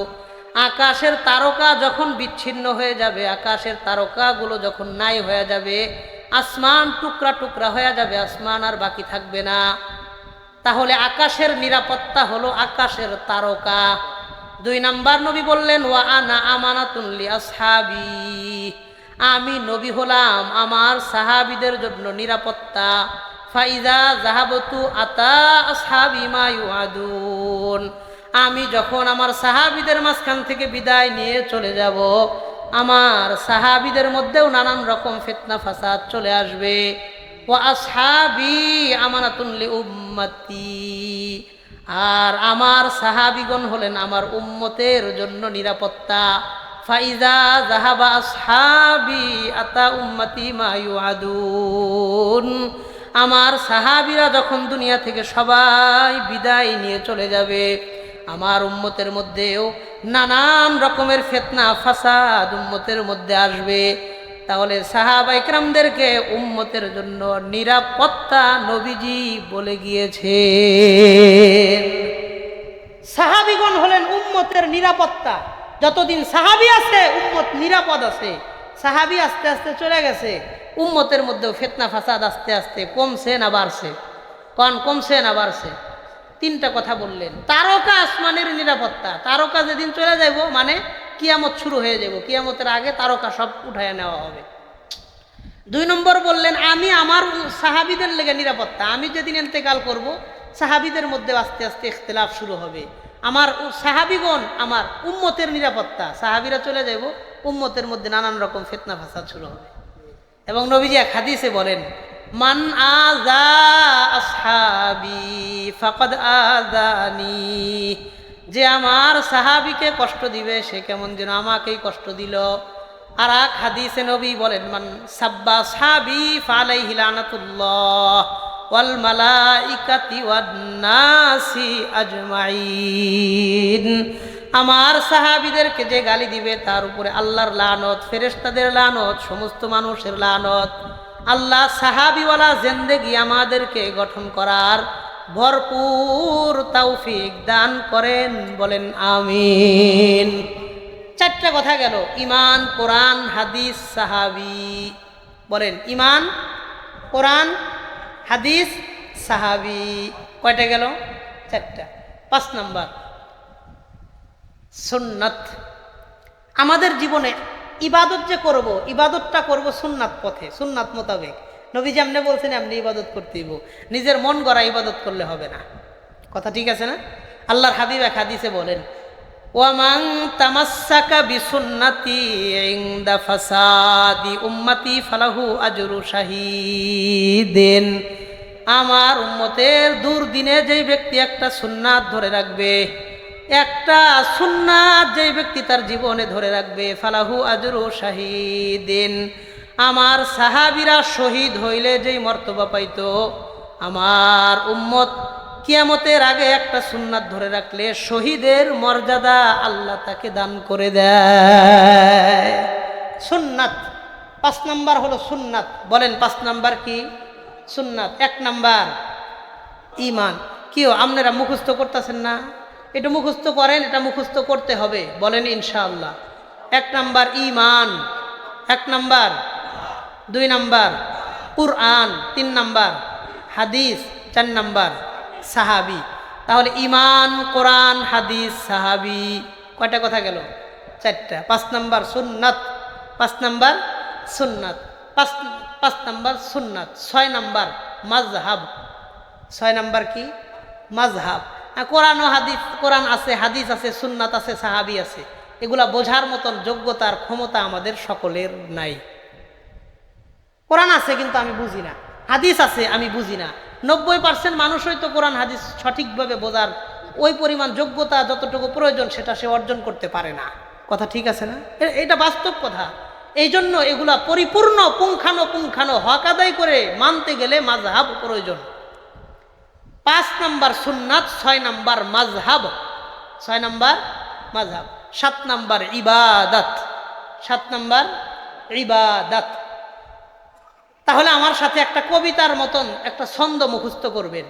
আকাশের তারকা যখন বিচ্ছিন্ন হয়ে যাবে, আকাশের তারকাগুলো যখন নাই হয়ে যাবে, আসমান টুকরা টুকরা হয়ে যাবে, আসমান আর বাকি থাকবে না। তাহলে আকাশের নিরাপত্তা হলো আকাশের তারকা। 2 নাম্বার নবী বললেন ওয়া আনা আমানাতুন লি আসহাবি, আমি নবী হলাম আমার সাহাবীদের জন্য নিরাপত্তা। ফাইজা জাহাবতু আতা আসহাবি মা ইউআদুন, আমি যখন আমার সাহাবীদের মাঝখান থেকে বিদায় নিয়ে চলে যাব, আমার সাহাবীদের মধ্যেও নানান রকম ফিতনা ফাসাদ চলে আসবে। ওয়া আসহাবি আমানাতুন লি উম্মতি, আর আমার সাহাবীগণ হলেন আমার উম্মতের জন্য নিরাপত্তা। ফাইজা যাহাবা আসহাবি আতা উম্মতি মা ইউআদুন, আমার সাহাবীরা যখন দুনিয়া থেকে সবাই বিদায় নিয়ে চলে যাবে, আমার উম্মতের মধ্যেও নানান রকমের ফিতনা ফাসাদ উম্মতের মধ্যে আসবে। তাহলে সাহাবা ইকরামদেরকে উম্মতের জন্য নিরাপত্তা নবীজি বলে গিয়েছেন। সাহাবীগণ হলেন উম্মতের নিরাপত্তা, যতদিন সাহাবী আছে উম্মত নিরাপদ আছে। সাহাবী আস্তে আস্তে চলে গেছে, উম্মতের মধ্যেও ফিতনা ফাসাদ আস্তে আস্তে কমছে না বাড়ছে? কমছে না বাড়ছে? 3টা কথা বললেন। তারকা আসমানের নিরাপত্তা, তারকা যেদিন চলে যাইব মানে কিয়ামত শুরু হয়ে যাব, কিয়ামতের আগে তারকা সব উঠায় নেওয়া হবে। 2 নম্বর বললেন আমি আমার সাহাবীদের লেগে নিরাপত্তা, আমি যেদিন ইন্তেকাল করব সাহাবীদের মধ্যে আস্তে আস্তে ইখতিলাফ শুরু হবে। আমার সাহাবীগণ আমার উম্মতের নিরাপত্তা, সাহাবীরা চলে যাব, উম্মতের মধ্যে নানান রকম ফিতনা ফাসাদ শুরু হবে। এবং নবীজি এক হাদিসে বলেন মান আযা আসহাবি ফাকাদ আযানি, যে আমার সাহাবীকে কষ্ট দিবে সে কেমন যেন আমাকেই কষ্ট দিল। আর এক হাদিসে নবী বলেন মান সাব্বা আসহাবি ফালাইহি লানাতুল্লাহ ওয়াল মালাইকাতি ওয়ান নাসি আজমাইন, আমার সাহাবীদেরকে যে গালি দিবে তার উপরে আল্লাহর লানত, ফেরেশতাদের লানত, সমস্ত মানুষের লানত। আল্লাহ সাহাবীওয়ালা জিন্দেগি আমাদেরকে গঠন করার ভরপুর তৌফিক দান করেন, বলেন আমিন। 4টা কথা গেল, ইমান, কোরআন, হাদিস, সাহাবী। বলেন ইমান, কোরআন, হাদিস, সাহাবী। কয়টা গেল? 4টা। 5 নাম্বার সুন্নাত। আমাদের জীবনে ইবাদত যে করব, ইবাদতটা করব সুন্নাত পথে, সুন্নাত মোতাবেক। নবী যেমনি বলছেন এমনি ইবাদত করতে হইব, নিজের মন গড়া ইবাদত করলে হবে না। কথা ঠিক আছে না? আল্লাহর হাবিব এক হাদিসে বলেন ওয়ামান তামাসসাকা বিসুন্নতি ইনদা ফাসাদি উম্মতি ফালাহু আজরু শাহীদিন, আমার উম্মতের দুর্দিনে যেই ব্যক্তি একটা সুন্নাত ধরে রাখবে, একটা সুন্নাত যেই ব্যক্তি তার জীবনে ধরে রাখবে, ফালাহু আজরু শাহীদিন, আমার সাহাবীরা শহীদ হইলে যেই মর্তবা পাইতো, আমার উম্মত কিয়ামতের আগে একটা সুন্নাত ধরে রাখলে শহীদের মর্যাদা আল্লাহ তাকে দান করে দেয়। সুন্নাত 5 নাম্বার হলো সুন্নাত। বলেন 5 নাম্বার কি? সুন্নাত। 1 নাম্বার ঈমান। কিও আপনারা মুখস্থ করতেছেন না? এটা মুখস্থ করেন, এটা মুখস্থ করতে হবে। বলেন ইনশাআল্লাহ। 1 নাম্বার ঈমান, 1 নাম্বার। 2 নাম্বার কুরআন, 3 নাম্বার হাদিস, 4 নাম্বার সাহাবি। তাহলে ঈমান, কোরআন, হাদিস, সাহাবি, কয়টা কথা গেল? 4টা। 5 নাম্বার সুন্নাত, 5 নাম্বার সুন্নাত, 5 নাম্বার সুন্নাত। 6 নাম্বার মাযহাব। 6 নাম্বার কি? মাযহাব। কোরআন ও হাদিস, কোরআন আছে, হাদিস আছে, সুন্নাত আছে, সাহাবি আছে, এগুলা বোঝার মতন যোগ্যতার ক্ষমতা আমাদের সকলের নাই। কোরআন আছে কিন্তু আমি বুঝি না, হাদিস আছে আমি বুঝি না। 90% মানুষই তো কোরআন হাদিস সঠিকভাবে বোঝার ওই পরিমাণ যোগ্যতা যতটুকু প্রয়োজন সেটা সে অর্জন করতে পারে না। কথা ঠিক আছে না? এটা বাস্তব কথা। এই জন্য এগুলা পরিপূর্ণ পুঙ্খানো হক আদায় করে মানতে গেলে মাযহাব প্রয়োজন। 5 নাম্বার সুন্নাত, 6 নাম্বার মাযহাব, 6 নাম্বার মাযহাব। 7 নাম্বার ইবাদত, 7 নাম্বার ইবাদত। তাহলে আমার সাথে একটা কবিতার মতন একটা ছন্দ মুখস্থ করবেন।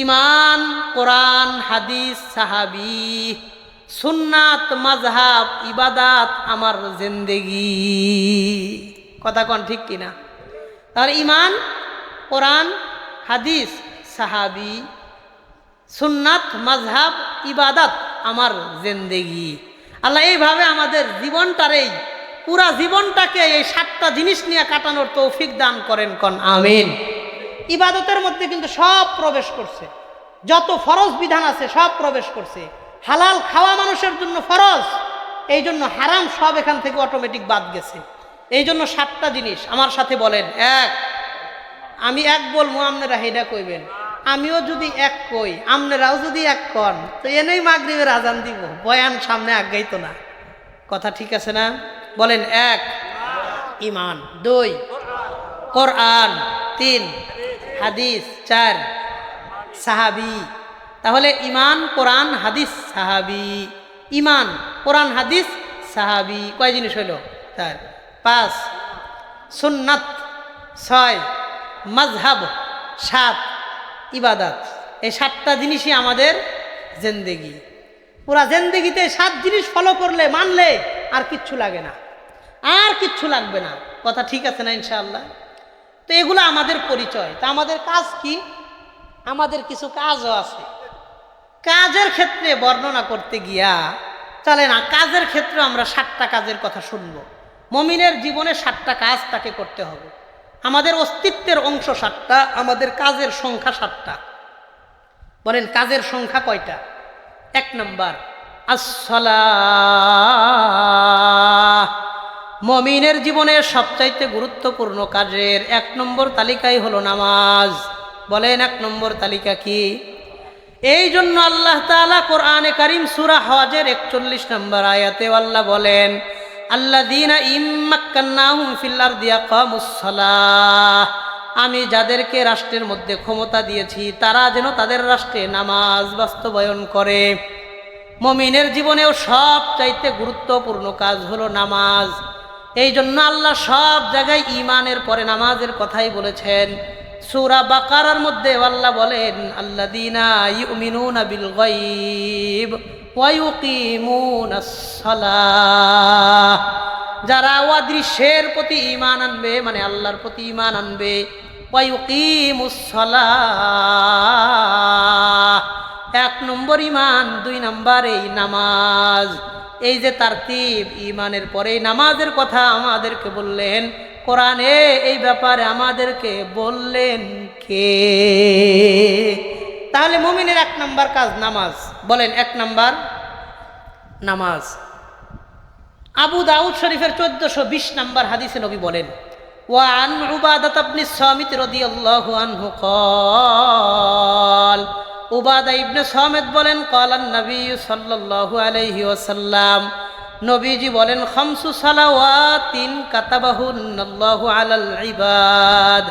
ঈমান, কোরআন, হাদিস, সাহাবি, সুন্নাত, মাযহাব, ইবাদত আমার জিন্দেগি। কথা কোন ঠিক কিনা? তাহলে ঈমান, কোরআন, হাদিস, সাহাবি, সুন্নাত, মাযহাব, ইবাদত আমার জিন্দেগি। আল্লাহ এইভাবে আমাদের জীবনটারেই, পুরা জীবনটাকে এই 7টা জিনিস নিয়ে কাটানোর তৌফিক দান করেন। কোন আমিন। ইবাদতের মধ্যে কিন্তু সব প্রবেশ করছে, যত ফরজ বিধান আছে সব প্রবেশ করছে। হালাল খাওয়া মানুষের জন্য ফরজ, এই জন্য হারাম সব এখান থেকে অটোমেটিক বাদ গেছে। এই জন্য 7টা জিনিস আমার সাথে বলেন। 1, আমি 1 বলবো, আপনারা হেডা কইবেন। আমিও যদি 1 কই, আপনারাও যদি 1 কন, তো এনেই মাগরিবের আজান দিব, বয়ান সামনে আগাইতো না। কথা ঠিক আছে না? বলেন 1 ঈমান, 2 কোরআন, 3 হাদিস, 4 সাহাবি। তাহলে ঈমান, কোরআন, হাদিস, সাহাবি। ঈমান, কোরআন, হাদিস, সাহাবি, কয় জিনিস হইল? 4। 5 সুন্নাত, 6 মাযহাব, 7 ইবাদত। এই 7টা জিনিসই আমাদের জিন্দেগি। পুরা জিন্দেগিতে 7 জিনিস ফলো করলে, মানলে আর কিচ্ছু লাগে না, আর কিচ্ছু লাগবে না। কথা ঠিক আছে না ইনশাআল্লাহ? তো এগুলো আমাদের পরিচয়। তা আমাদের কাজ কি? আমাদের কিছু কাজও আছে। কাজের ক্ষেত্রে বর্ণনা করতে গিয়া চলে না, কাজের ক্ষেত্রে আমরা 7টা কাজের কথা শুনবো। মুমিনের জীবনে 7টা কাজ তাকে করতে হবে। আমাদের অস্তিত্বের অংশ 7টা, আমাদের কাজের সংখ্যা 7টা। বলেন কাজের সংখ্যা কয়টা? 1 নাম্বার আসসালাহ। মুমিনের জীবনে সবচাইতে গুরুত্বপূর্ণ কাজের 1 নম্বর তালিকায় হলো নামাজ। বলেন 1 নম্বর তালিকা কি? এই জন্য আল্লাহ তাআলা কোরআনে কারীম সূরা হজের 41 নম্বর আয়াতে আল্লাহ বলেন, আল্লাযীনা ইম্মাক্কান্নাহুম ফিল আরদি আকামুস সালাহ। আমি যাদেরকে রাষ্ট্রের মধ্যে ক্ষমতা দিয়েছি তারা যেন তাদের রাষ্ট্রে নামাজ বাস্তবায়ন করে। মুমিনের জীবনেও সবচাইতে গুরুত্বপূর্ণ কাজ হলো নামাজ। এই জন্য আল্লাহ সব জায়গায় ঈমানের পরে নামাজের কথাই বলেছেন। সূরা বাকারার মধ্যে আল্লাহ বলেন, আল্লাযীনা ইউমিনুনা বিল গায়ব ওয়া ইউকিমুনাস সালাহ। যারা অদৃশ্যের প্রতি ঈমান আনবে, মানে আল্লাহর প্রতি ঈমান আনবে, ওয়া ইউকিমুস সালাহ 1 নম্বর ঈমান, 2 নম্বর এই নামাজ। এই যে তারতিব, ঈমানের পরে নামাজের কথা আমাদেরকে বললেন কোরআনে, এই ব্যাপারে আমাদেরকে বললেন কে? তাহলে মুমিনের 1 নম্বর কাজ নামাজ। বলেন 1 নম্বর নামাজ। আবু দাউদ শরীফের 1420 নম্বর হাদিসে নবী বলেন, ওয়া আন উবাদাহ ইবনে সামিত রাদিয়াল্লাহু আনহু ক্বাল, উবাদা ইবনে সামিত বলেন, ক্বালান নবী সাল্লাল্লাহু আলাইহি ওয়াসাল্লাম, নবীজি বলেন, 5 সালাওয়াতিন কাতাবাহুন্নাল্লাহু আলাল ইবাদ।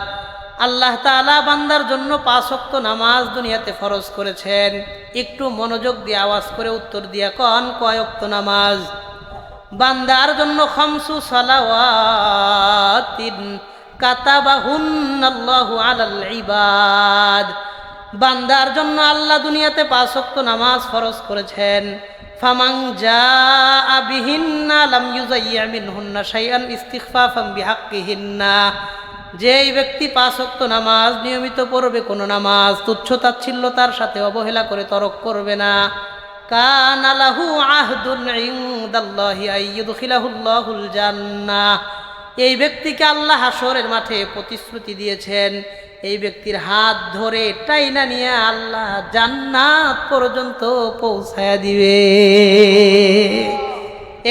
আল্লাহ তাআলা বান্দার জন্য 5 ওয়াক্ত নামাজ দুনিয়াতে ফরজ করেছেন। একটু মনোযোগ দিয়ে আওয়াজ করে উত্তর দিয়া কোন কয় ওয়াক্ত নামাজ? বান্দার জন্য 5 সালাওয়াতিন কাতাবাহুন্নাল্লাহু আলাল ইবাদ। বান্দার জন্য আল্লাহ দুনিয়াতে 5 ওয়াক্ত নামাজ ফরজ করেছেন। ফামান জাআ বিহিন্না লাম ইউযায়্যা মিনহুন্না শাইআন ইস্তিগফাফান বিহাক্কিহিন্না। যেই ব্যক্তি 5 ওয়াক্ত নামাজ নিয়মিত পড়বে, কোনো নামাজ তুচ্ছতাচ্ছিল্যতার সাথে অবহেলা করে তরক করবে না, কানা লাহু আহদুন ইনদাল্লাহি আইয়ুদখিলাহুল্লাহুল জান্নাহ। এই ব্যক্তিকে আল্লাহ হাসরের মাঠে প্রতিশ্রুতি দিয়েছেন, এই ব্যক্তির হাত ধরে টাইনা নিয়ে আল্লাহ জান্নাত পর্যন্ত পৌঁছায়া দিবে।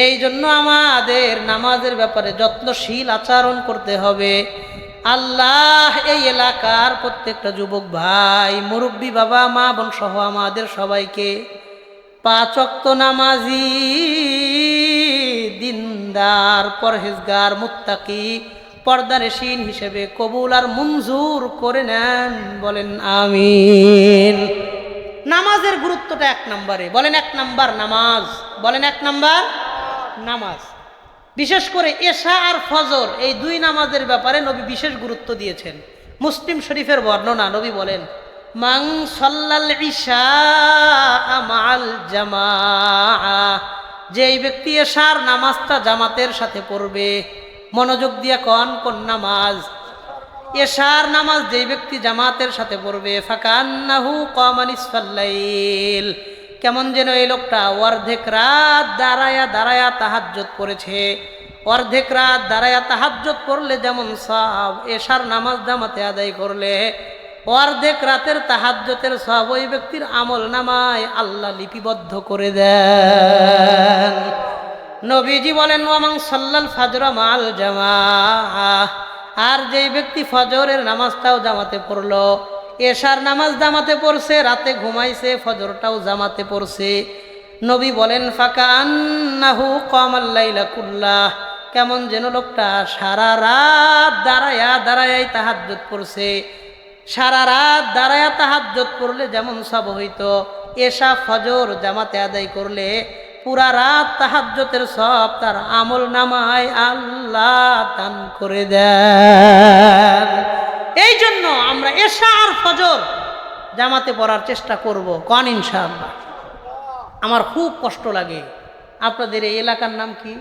এই জন্য আমাদের নামাজের ব্যাপারে যত্নশীল আচরণ করতে হবে। আল্লাহ এই এলাকার প্রত্যেকটা যুবক ভাই, মুরব্বী বাবা, মা বোন সহ আমাদের সবাইকে 5 ওয়াক্ত নামাজি, দিনদার, পরহেজগার, মুত্তাকি, পর্দানশীন হিসেবে কবুল আর মঞ্জুর করে নেন। বলেন আমিন। নামাজের গুরুত্বটা 1 নম্বরে। বলেন 1 নম্বর নামাজ। বলেন 1 নম্বর নামাজ। বিশেষ করে এশা আর ফজর, এই 2 নামাজের ব্যাপারে নবী বিশেষ গুরুত্ব দিয়েছেন। মুসলিম শরীফের বর্ণনা, নবী বলেন, মান সাল্লাল ইশা মাআল জামাআ। যেই ব্যক্তি এশার নামাজটা জামাতের সাথে পড়বে, মনোযোগ দিয়ে কোন নামাজ? এশার নামাজ যেই ব্যক্তি জামাতের সাথে পড়বে, ফাকান্নাহু কামা নিসফাল লাইল। কেমন যেন এই লোকটা অর্ধেক রাত দাঁড়ায়া দাঁড়ায়া তাহাজ্জুদ পড়েছে। অর্ধেক রাত দাঁড়ায়া তাহাজ্জুদ পড়লে যেমন সওয়াব, এশার নামাজ জামাতে আদায় করলে অর্ধেক রাতের তাহাজ্জুদের সওয়াব ওই ব্যক্তির আমল নামায় আল্লাহ লিপিবদ্ধ করে দেন। নবীজি বলেন, ওয়ামান সাল্লাল ফাজরা মাআল জামাআহ। আর যেই ব্যক্তি ফজরের নামাজটাও জামাতে পড়লো, এশার নামাজ জামাতে পড়ছে, রাতে ঘুমাইছে, ফজরটাও জামাতে পড়ছে, নবী বলেন, ফাকান্নাহু কামাল লাইলা কুল্লাহ। কেমন যেন লোকটা সারা রাত দাঁড়ায়া দাঁড়ায়াই তাহাজ্জুদ পড়ছে। সারা রাত দাঁড়ায়া তাহাজ্জুদ পড়লে যেমন সওয়াব হইতো, এশা ফজর জামাতে আদায় করলে পুরা রাত তাহাজ্জুদের সওয়াব তার আমল নামায় আল্লাহ দান করে দেন। এই জন্য আমরা এশা আর ফজর জামাতে পড়ার চেষ্টা করব, কোন ইনশাআল্লাহ। আমার খুব কষ্ট লাগে, আপনাদের এই এলাকার নাম কি?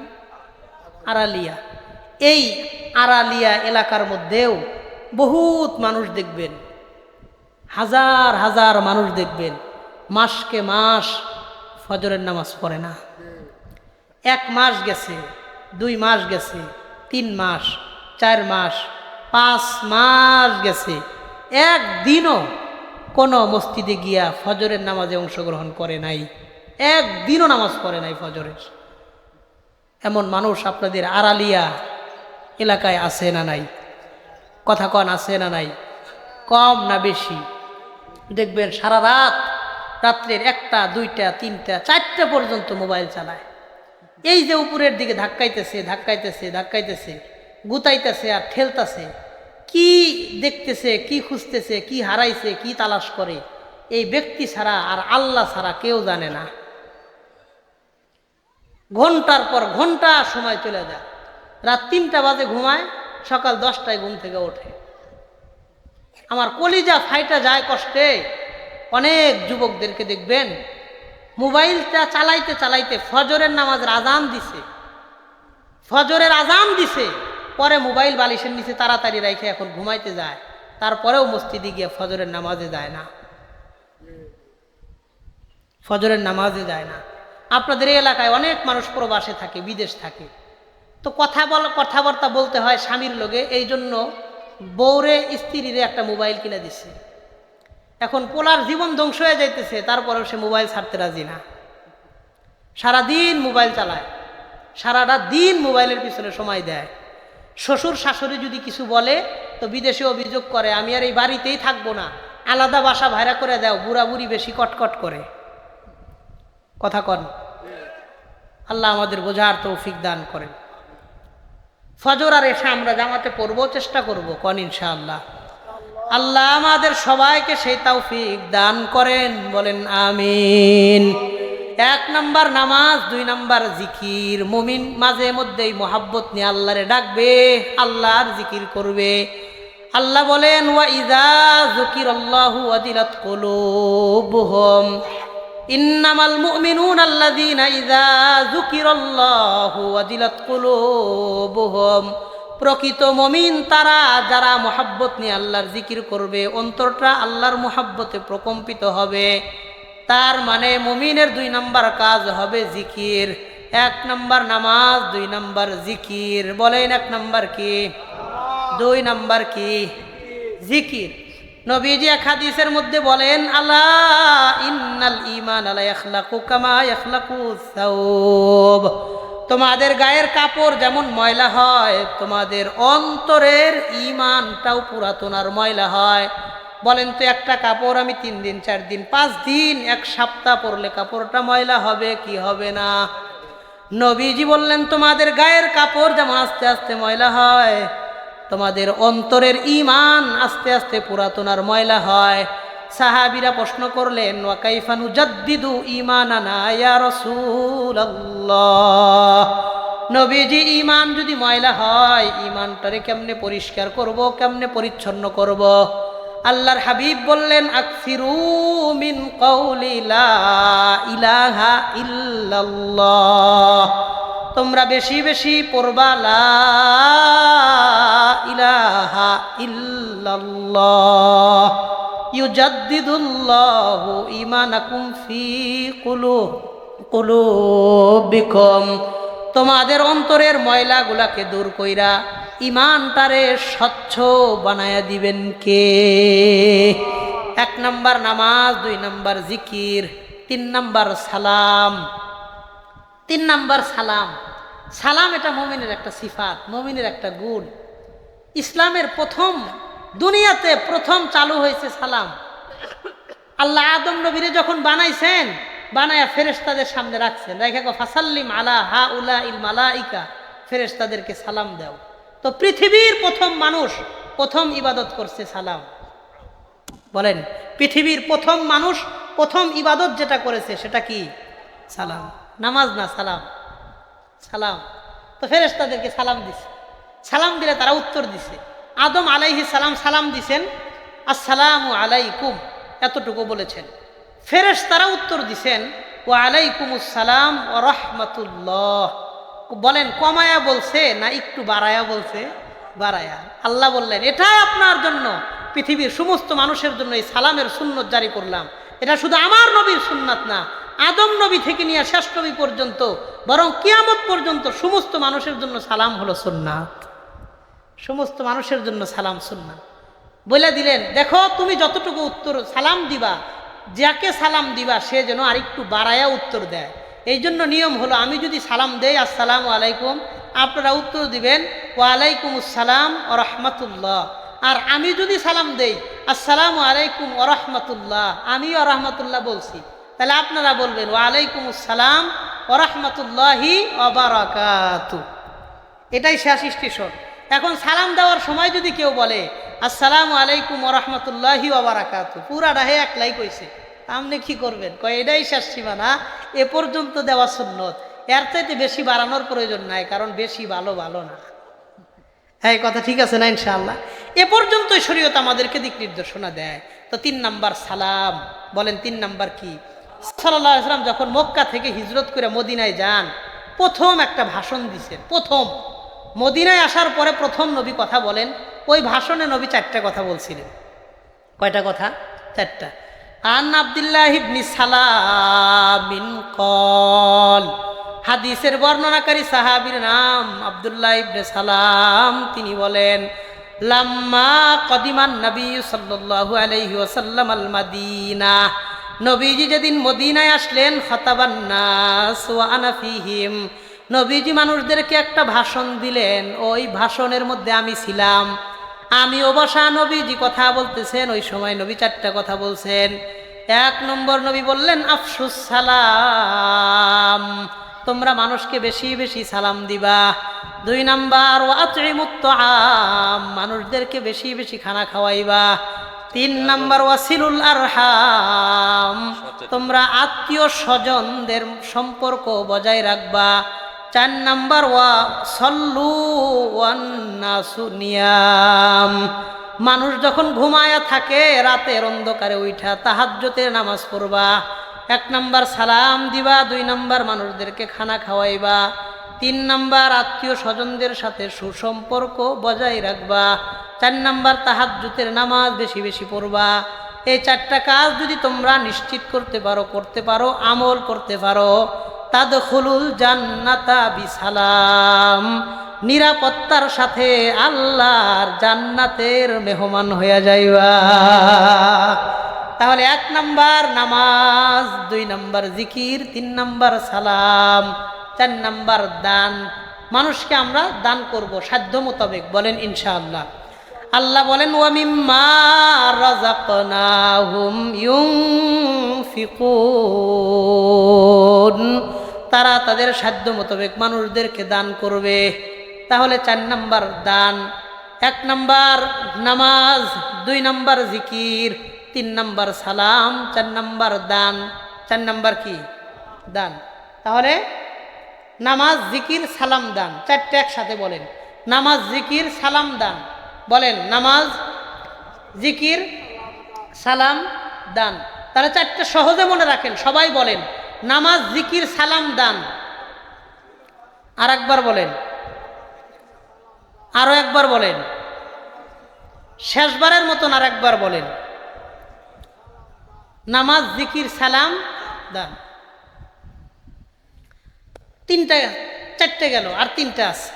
আড়ালিয়া। এই আড়ালিয়া এলাকার মধ্যেও বহুত মানুষ দেখবেন, হাজার হাজার মানুষ দেখবেন, মাসকে মাস ফজরের নামাজ পড়ে না। 1 মাস গেছে, 2 মাস গেছে, 3 মাস, 4 মাস, 5 মাস গেছে, একদিনও কোনো মসজিদে গিয়া ফজরের নামাজে অংশগ্রহণ করে নাই, একদিনও নামাজ পড়ে নাই ফজরের। এমন মানুষ আপনাদের আড়ালিয়া এলাকায় আছে না নাই? কথা কন, আছে না নাই? কম না বেশি? দেখবেন সারা রাত, রাত্রের 1টা, 2টা, 3টা, 4টা পর্যন্ত মোবাইল চালায়। এই যে উপরের দিকে ধাক্কাইতেছে ধাক্কাইতেছে ধাক্কাইতেছে, গুতাইতেছে আর ঠেলতেছে, কি দেখতেছে, কি খুঁজতেছে, কি হারাইছে, কি তালাশ করে, এই ব্যক্তি ছাড়া আর আল্লাহ ছাড়া কেউ জানে না। ঘন্টার পর ঘন্টা সময় চলে যায়। রাত 3টা বাজে ঘুমায়, সকাল 10টায় ঘুম থেকে ওঠে। আমার কলিজা ফাইটা যায় কষ্টে। অনেক যুবকদেরকে দেখবেন মোবাইলটা চালাইতে চালাইতে ফজরের নামাজের আজান দিছে, ফজরের আজান দিছে, পরে মোবাইল বালিশের নিচে তাড়াতাড়ি রাখে এখন ঘুমাইতে যায়, তারপরেও মসজিদে গিয়ে ফজরের নামাজে যায় না, ফজরের নামাজে যায় না। আপনাদের এই এলাকায় অনেক মানুষ প্রবাসে থাকে, বিদেশ থাকে, তো কথাবার্তা বলতে হয় স্বামীর লগে, এই জন্য বউরে স্ত্রীর একটা মোবাইল কিনে দিচ্ছে। এখন পোলার জীবন ধ্বংস হয়ে যাইতেছে, তারপরেও সে মোবাইল ছাড়তে রাজি না। সারাদিন মোবাইল চালায়, সারাটা দিন মোবাইলের পিছনে সময় দেয়। শ্বশুর শাশুড়ি যদি কিছু বলে তো বিদেশে অভিযোগ করে, আমি আর এই বাড়িতেই থাকবো না, আলাদা বাসা ভাড়া করে দাও, বুড়া বুড়ি বেশি কটকট করে। কথা কন। আল্লাহ আমাদের বোঝার তৌফিক দান করেন। ফজর আর এশা আমরা জামাতে পড়বো, চেষ্টা করব, কন ইনশাআল্লাহ। আল্লাহ আমাদের সবাইকে সেই তৌফিক দান করেন, বলেন আমিন। 1 নাম্বার নামাজ, 2 নাম্বার জিকির। মুমিন মাঝে মধ্যেই মোহাব্বত নিয়ে আল্লাহরে ডাকবে, আল্লাহর জিকির করবে। আল্লাহ বলেন ওয়া ইযা যুকিরাল্লাহু ওয়াজিলাত কুলুবুহুম ইন্নামাল মুমিনুনা আল্লাযীনা ইযা যুকিরাল্লাহু ওয়াজিলাত কুলুবুহুম। প্রকৃত মুমিন তারা যারা মোহাব্বত নিয়ে আল্লাহর জিকির করবে, অন্তরটা আল্লাহর মোহাব্বতে প্রকম্পিত হবে। তার মানে মুমিনের 2 নাম্বার কাজ হবে জিকির। 1 নাম্বার নামাজ, 2 নাম্বার জিকির। বলেন 1 নাম্বার কি, 2 নাম্বার কি? জিকির। নবীজি এক হাদিসের মধ্যে বলেন আলা ইন্নাল ঈমান লা ইয়াখলাকু কামা ইয়াখলাকুস সাওব। তোমাদের গায়ের কাপড় যেমন ময়লা হয়, তোমাদের অন্তরের ঈমানটাও পুরাতন আর ময়লা হয়। বলেন তো একটা কাপড় আমি 3 দিন 4 দিন 5 দিন 1 সপ্তাহ পরলে কাপড়টা ময়লা হবে কি হবে না? নবীজি বললেন তোমাদের গায়ের কাপড় যেমন আস্তে আস্তে ময়লা হয়, তোমাদের অন্তরের ঈমান আস্তে আস্তে পুরাতন আর ময়লা হয়। সাহাবীরা প্রশ্ন করলেন ওয়া কাইফা নুজাদ্দিদু ঈমানানা ইয়া রাসূলুল্লাহ। নবীজি ঈমান যদি ময়লা হয়, ঈমানটারে কেমনে পরিষ্কার করব, কেমনে পরিচ্ছন্ন করব? আল্লাহর হাবিব বললেন আকসিরু মিন কওলি লা ইলাহা ইল্লাল্লাহ। তোমরা বেশি বেশি পড়বা লা ইলাহা ইল্লাল্লাহ। ইউজাদ্দিদুল্লাহু ঈমানাকুম ফি কুলুবিকুম। তোমাদের অন্তরের ময়লাগুলাকে দূর কইরা ঈমানটারে স্বচ্ছ বানায়া দিবেন কে? 1 নাম্বার নামাজ, 2 নাম্বার জিকির, 3 নাম্বার সালাম। 3 নাম্বার সালাম। সালাম এটা মুমিনের একটা সিফাত, মুমিনের একটা গুণ। ইসলামের প্রথম, দুনিয়াতে প্রথম চালু হয়েছে সালাম। আল্লাহ আদম নবীরে যখন বানাইছেন, বানায়া ফেরেশতাদের সামনে রাখছেন, রেখে ফাসাল্লিম আলা হাউলা ইল মালাইকা, ফেরেশতাদেরকে সালাম দাও। তো পৃথিবীর প্রথম মানুষ প্রথম ইবাদত করছে সালাম। বলেন পৃথিবীর প্রথম মানুষ প্রথম ইবাদত যেটা করেছে সেটা কি? সালাম। নামাজ না, সালাম। সালাম। তো ফেরেশতাদেরকে সালাম দিছে, সালাম দিলে তারা উত্তর দিছে। আদম আলাইহিস সালাম সালাম দিছেন আসসালামু আলাইকুম, এতটুকু বলেছেন। ফেরেশতারা উত্তর দিছেন ওয়া আলাইকুমুস সালাম ওয়া রাহমাতুল্লাহ। বলেন কমায়া বলছে না একটু বাড়ায়া বলছে? বাড়ায়া। আল্লাহ বললেন এটাই আপনার জন্য, পৃথিবীর সমস্ত মানুষের জন্য এই সালামের সুন্নত জারি করলাম। এটা শুধু আমার নবীর সুন্নাত না, আদম নবী থেকে নিয়ে শেষ নবী পর্যন্ত, বরং কিয়ামত পর্যন্ত সমস্ত মানুষের জন্য সালাম হলো সুন্নাত। সমস্ত মানুষের জন্য সালাম সুন্নাত। বলে দিলেন দেখো তুমি যতটুকু উত্তর সালাম দিবা, যাকে সালাম দিবা সে যেন আরেকটু বাড়ায়া উত্তর দেয়। এই জন্য নিয়ম হলো আমি যদি সালাম দেই আসসালামু আলাইকুম, আপনারা উত্তর দিবেন ওয়া আলাইকুমুস সালাম ওয়া রাহমাতুল্লাহ। আর আমি যদি সালাম দেই আসসালামু আলাইকুম ওয়া রাহমাতুল্লাহ, আমিও রাহমাতুল্লাহ বলছি, তাহলে আপনারা বলবেন ওয়া আলাইকুমুস সালাম ওয়া রাহমাতুল্লাহি ওয়া বারাকাতুহু। এটাই শেষ স্টেশন। এখন সালাম দেওয়ার সময় যদি কেউ বলে আসসালামু আলাইকুম ওয়া রাহমাতুল্লাহি ওয়া বারাকাতুহু, পুরাটা হে একলাই কইছে, আপনি কি করবেন? কয় এটাই শেষ সীমানা, এ পর্যন্ত দেওয়া সুন্নত, এর চাইতে বেশি বাড়ানোর প্রয়োজন নাই, কারণ বেশি ভালো ভালো না। হ্যাঁ কথা ঠিক আছে না? ইনশাআল্লাহ এ পর্যন্তই শরীয়ত আমাদেরকে দিক নির্দেশনা দেয়। তো 3 নাম্বার সালাম। বলেন 3 নাম্বার কি? সাল্লাল্লাহু আলাইহি ওয়াসাল্লাম যখন মক্কা থেকে হিজরত করে মদিনায় যান, প্রথম একটা ভাষণ দিছেন। প্রথম মদিনায় আসার পরে প্রথম নবী কথা বলেন, ওই ভাষণে নবী 4টা কথা বলছিলেন। কয়টা কথা? 4টা। আন আব্দুল্লাহ ইবনে সালাম কল, হাদিসের বর্ণনাকারী সাহাবীর নাম আব্দুল্লাহ ইবনে সালাম। তিনি বলেন লাম্মা কদিমান নবী সাল্লাল্লাহু আলাইহি ওয়াসাল্লাম আল মাদিনা, নবীজি যেদিন মদিনায় আসলেন, খাতাবান নাস ওয়া আনা ফিহিম, নবীজি মানুষদেরকে একটা ভাষণ দিলেন, ওই ভাষণের মধ্যে আমি ছিলাম। আমি অবসা নবীজি কথা বলতেছেন, ওই সময় নবী 4টা কথা বলছেন। 1 নম্বর নবী বললেন আফসুস সালাম, তোমরা মানুষকে বেশি বেশি সালাম দিবা। 2 নাম্বার ওয়া আতইমুত তাআম, মানুষদেরকে বেশি বেশি খানা খাওয়াইবা। 3 নাম্বার ওয়াসিলুল আরহাম, তোমরা আত্মীয় স্বজনদের সম্পর্ক বজায় রাখবা। 4 নাম্বার ওয়া সল্লু ওয়ান নাসু নিয়াম, মানুষ যখন ঘুমায়া থাকে রাতের অন্ধকারে উঠা তাহাজ্জুদের নামাজ পড়বা। 1 নাম্বার সালাম দিবা, 2 নাম্বার মানুষদেরকে খানা খাওয়াইবা, 3 নাম্বার আত্মীয় স্বজনদের সাথে সুসম্পর্ক বজায় রাখবা, 4 নাম্বার তাহাজ্জুদের নামাজ বেশি বেশি পড়বা। এই 4টা কাজ যদি তোমরা নিশ্চিত করতে পারো, আমল করতে পারো, তাদখুলুল জান্নাতা বিসালাম, নিরাপত্তার সাথে আল্লাহর জান্নাতের মেহমান হয়ে যাইবা। তাহলে 1 নাম্বার নামাজ, 2 নাম্বার জিকির, 3 নাম্বার সালাম, 4 নাম্বার দান। মানুষকে আমরা দান করব সাধ্য মোতাবেক, বলেন ইনশাআল্লাহ। আল্লাহ বলেন ওয়া মিম্মা রাযাকনাহুম ইউনফিকুন, তারা তাদের সাধ্য মোতাবেক মানুষদেরকে দান করবে। তাহলে 4 নাম্বার দান, 1 নাম্বার নামাজ, 2 নাম্বার জিকির, 3 নাম্বার সালাম, 4 নাম্বার দান। 4 নাম্বার কি? দান। তাহলে নামাজ, জিকির, সালাম, দান, 4টে একসাথে বলেন। নামাজ, জিকির, সালাম, দান। বলেন নামাজ, জিকির, সালাম, দান। তাহলে 4টে সহজে মনে রাখেন, সবাই বলেন নামাজ, জিকির, সালাম, দান। আর একবার বলেন, আরো একবার বলেন, শেষবারের মতন আর একবার বলেন, নামাজ, জিকির, সালাম, দান। 4টে গেল, আর 3টা আছে।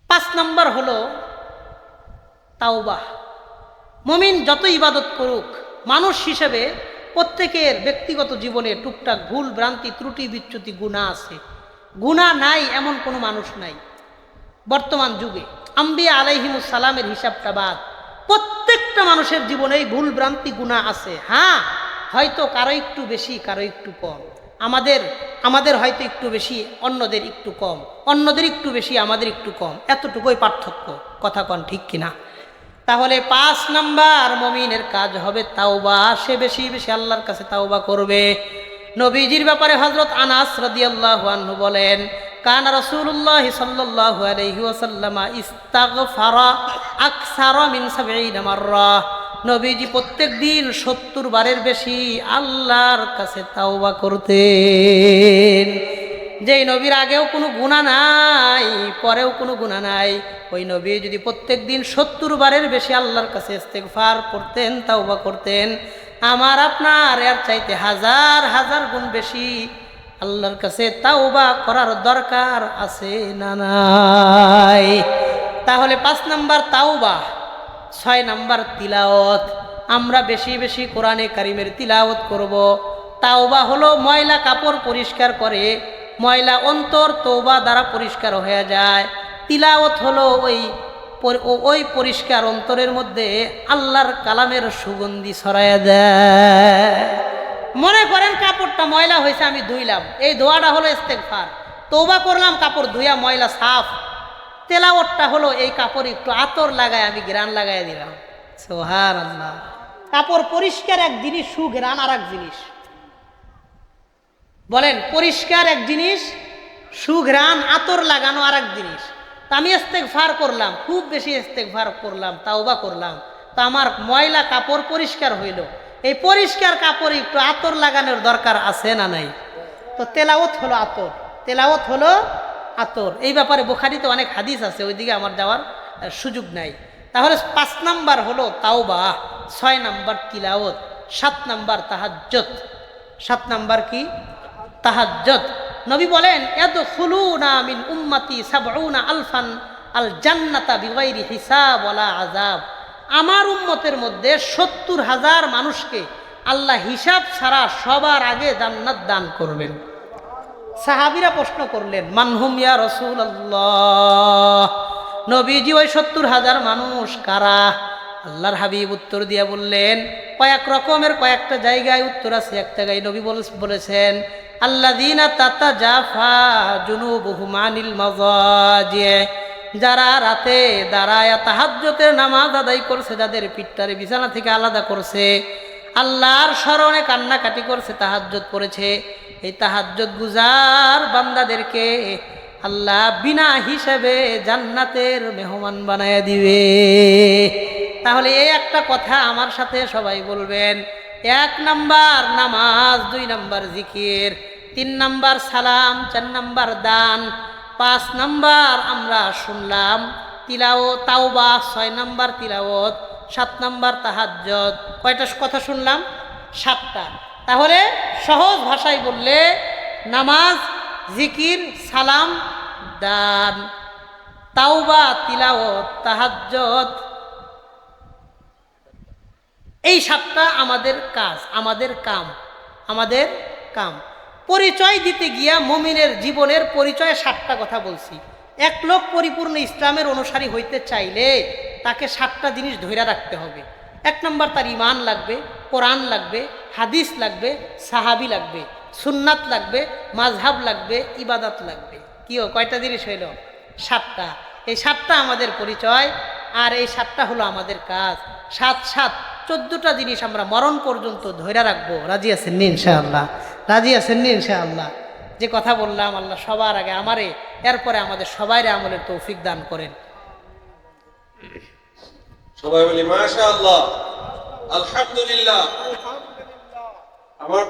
5 নাম্বার হলো তাওবাহ। মুমিন যত ইবাদত করুক, মানুষ হিসেবে প্রত্যেকের ব্যক্তিগত জীবনে টুকটাক ভুল ভ্রান্তি, ত্রুটি বিচ্যুতি, গুনাহ আছে। গুনাহ নাই এমন কোনো মানুষ নাই বর্তমান যুগে। আম্বিয়া আলাইহিমুস সালামের হিসাবটা বাদ, প্রত্যেকটা মানুষের জীবনেই ভুল ভ্রান্তি, গুনাহ আছে। হ্যাঁ, হয়তো কারো একটু বেশি, কারো একটু কম। আমাদের হয়তো একটু বেশি, অন্যদের একটু কম, অন্যদের একটু বেশি, আমাদের একটু কম, এতটুকুই পার্থক্য। কথা কন ঠিক কিনা? তাহলে 5 নাম্বার মুমিনের কাজ হবে তাওবা, সে বেশি বেশি আল্লাহর কাছে তাওবা করবে। নবীজির ব্যাপারে হযরত আনাস রাদিয়াল্লাহু আনহু বলেন, কানা রাসূলুল্লাহ সাল্লাল্লাহু আলাইহি ওয়াসাল্লাম ইস্তাগফারা আকসারা মিন 70 মাররা, নবীজি প্রত্যেক দিন 70 বারের বেশি আল্লাহর কাছে তাওবা করতেন। যেই নবীর আগেও কোনো গুনাহ নাই, পরেও কোনো গুনাহ নাই, ওই নবী যদি প্রত্যেক দিন 70 বারের বেশি আল্লাহর কাছে ইস্তেগফার করতেন, তাওবা করতেন, আমার আপনার এর চাইতে হাজার হাজার গুণ বেশি আল্লাহর কাছে তাওবা করার দরকার আছে না নাই? তাহলে 5 নাম্বার তাওবা, 6 নাম্বার তিলাওয়াত। আমরা বেশি বেশি কোরআনে কারিমের তিলাওয়াত করব। তাওবা হলো ময়লা কাপড় পরিষ্কার করে, ময়লা অন্তর তওবা দ্বারা পরিষ্কার হয়ে যায়। তিলাওয়াত হলো ওই পরিষ্কার অন্তরের মধ্যে আল্লাহর কালামের সুগন্ধি ছড়ায়া দেয়। মনে করেন কাপড়টা ময়লা হয়েছে, আমি ধুইলাম, এই ধোয়াটা হলো ইস্তেগফার। তওবা করলাম, কাপড় ধুইয়া ময়লা সাফ। তেলাওয়াতটা হলো এই কাপড় একটু আতর লাগায় আমি ঘ্রাণ লাগাই দিলাম। সুবহানাল্লাহ। কাপড় পরিষ্কার এক জিনিস, সুঘ্রাণ আর এক জিনিস। বলেন, পরিষ্কার এক জিনিস, সুঘ্রাণ আতর লাগানো আর এক জিনিস। তা আমি ইস্তেগফার করলাম, খুব বেশি ইস্তেগফার করলাম, তাওবা করলাম, তো আমার ময়লা কাপড় পরিষ্কার হইল। এই পরিষ্কার কাপড়ে একটু আতর লাগানোর দরকার আছে না নাই? তো তেলাওয়াত হলো আতর, তেলাওয়াত হলো আতর। এই ব্যাপারে বুখারীতে অনেক হাদিস আছে, ওইদিকে আমার যাওয়ার সুযোগ নাই। তাহলে 5 নাম্বার হলো তাওবা, 6 নাম্বার তিলাওয়াত, 7 নাম্বার তাহাজ্জুদ। 7 নাম্বার কি? তাহাজ্জুদ। নবী বলেন, ইয়াদখুলুনা মিন উম্মতি 70 আলফান আল জান্নাতা বিগাইরি হিসাব ওয়ালা আযাব। আমার উম্মতের মধ্যে 70,000 মানুষকে আল্লাহ হিসাব ছাড়া সবার আগে জান্নাত দান করবেন। সাহাবীরা প্রশ্ন করলেন, মানহুম ইয়া রাসূলুল্লাহ, নবীজি ওই 70,000 মানুষ কারা? আল্লাহর হাবিব উত্তর দিয়ে বললেন, কয়েক রকমের কয়েকটা জায়গায় উত্তর আছে। এক জায়গায় নবী বলেছেন, আল্লাযীনা তাতাজাফা জুনুবুহুম আনিল মাযাজি, যারা রাতে দাঁড়ায় তাহাজ্জুদের নামাজ আদায় করছে, যাদের পিঠটারে বিছানা থেকে আলাদা করছে, আল্লাহর স্মরণে কান্নাকাটি করছে, তাহাজ্জুদ পড়েছে, এই তাহাজ্জুদ গুজার বান্দাদেরকে আল্লাহ বিনা হিসেবে জান্নাতের মেহমান বানায় দিবে। তাহলে এই একটা কথা আমার সাথে সবাই বলবেন। 1 নাম্বার নামাজ, 2 নাম্বার জিকির, 3 নাম্বার সালাম, 4 নাম্বার দান, 5 নাম্বার আমরা শুনলাম তিলাওয়াত তাওবা, 6 নাম্বার তিলাওয়াত, 7 নাম্বার তাহাজ্জুদ। কয়টা কথা শুনলাম? 7টা। তাহলে সহজ ভাষায় বললে নামাজ, জিকির, সালাম, দান, তাওবা, তিলাওয়াত, তাহাজ্জুদ, এই 7টা আমাদের কাজ, আমাদের কাম। পরিচয় দিতে গিয়া মুমিনের জীবনের পরিচয়ে 7টা কথা বলছি। এক লোক পরিপূর্ণ ইসলামের অনুসারী হইতে চাইলে তাকে 7টা জিনিস ধইরা রাখতে হবে। 1 নম্বর তার ঈমান লাগবে, কোরআন লাগবে, হাদিস লাগবে, সাহাবী লাগবে, সুন্নাত লাগবে, মাযহাব লাগবে, ইবাদত লাগবে। কয়টা জিনিস হইল? 7টা। এই 7টা আমাদের পরিচয়, আর এই 7টা হলো আমাদের কাজ। 7 14টা জিনিস আমরা মরণ পর্যন্ত ধইরা রাখবো। রাজি আছেন নি ইনশাআল্লাহ? রাজি আছেন নি ইনশাআল্লাহ? যে কথা বললাম আল্লাহ সবার আগে আমারে, এরপরে আমাদের সবাইরে আমলের তৌফিক দান করেন। সবাই বলি মাশাআল্লাহ, আলহামদুলিল্লাহ। আমার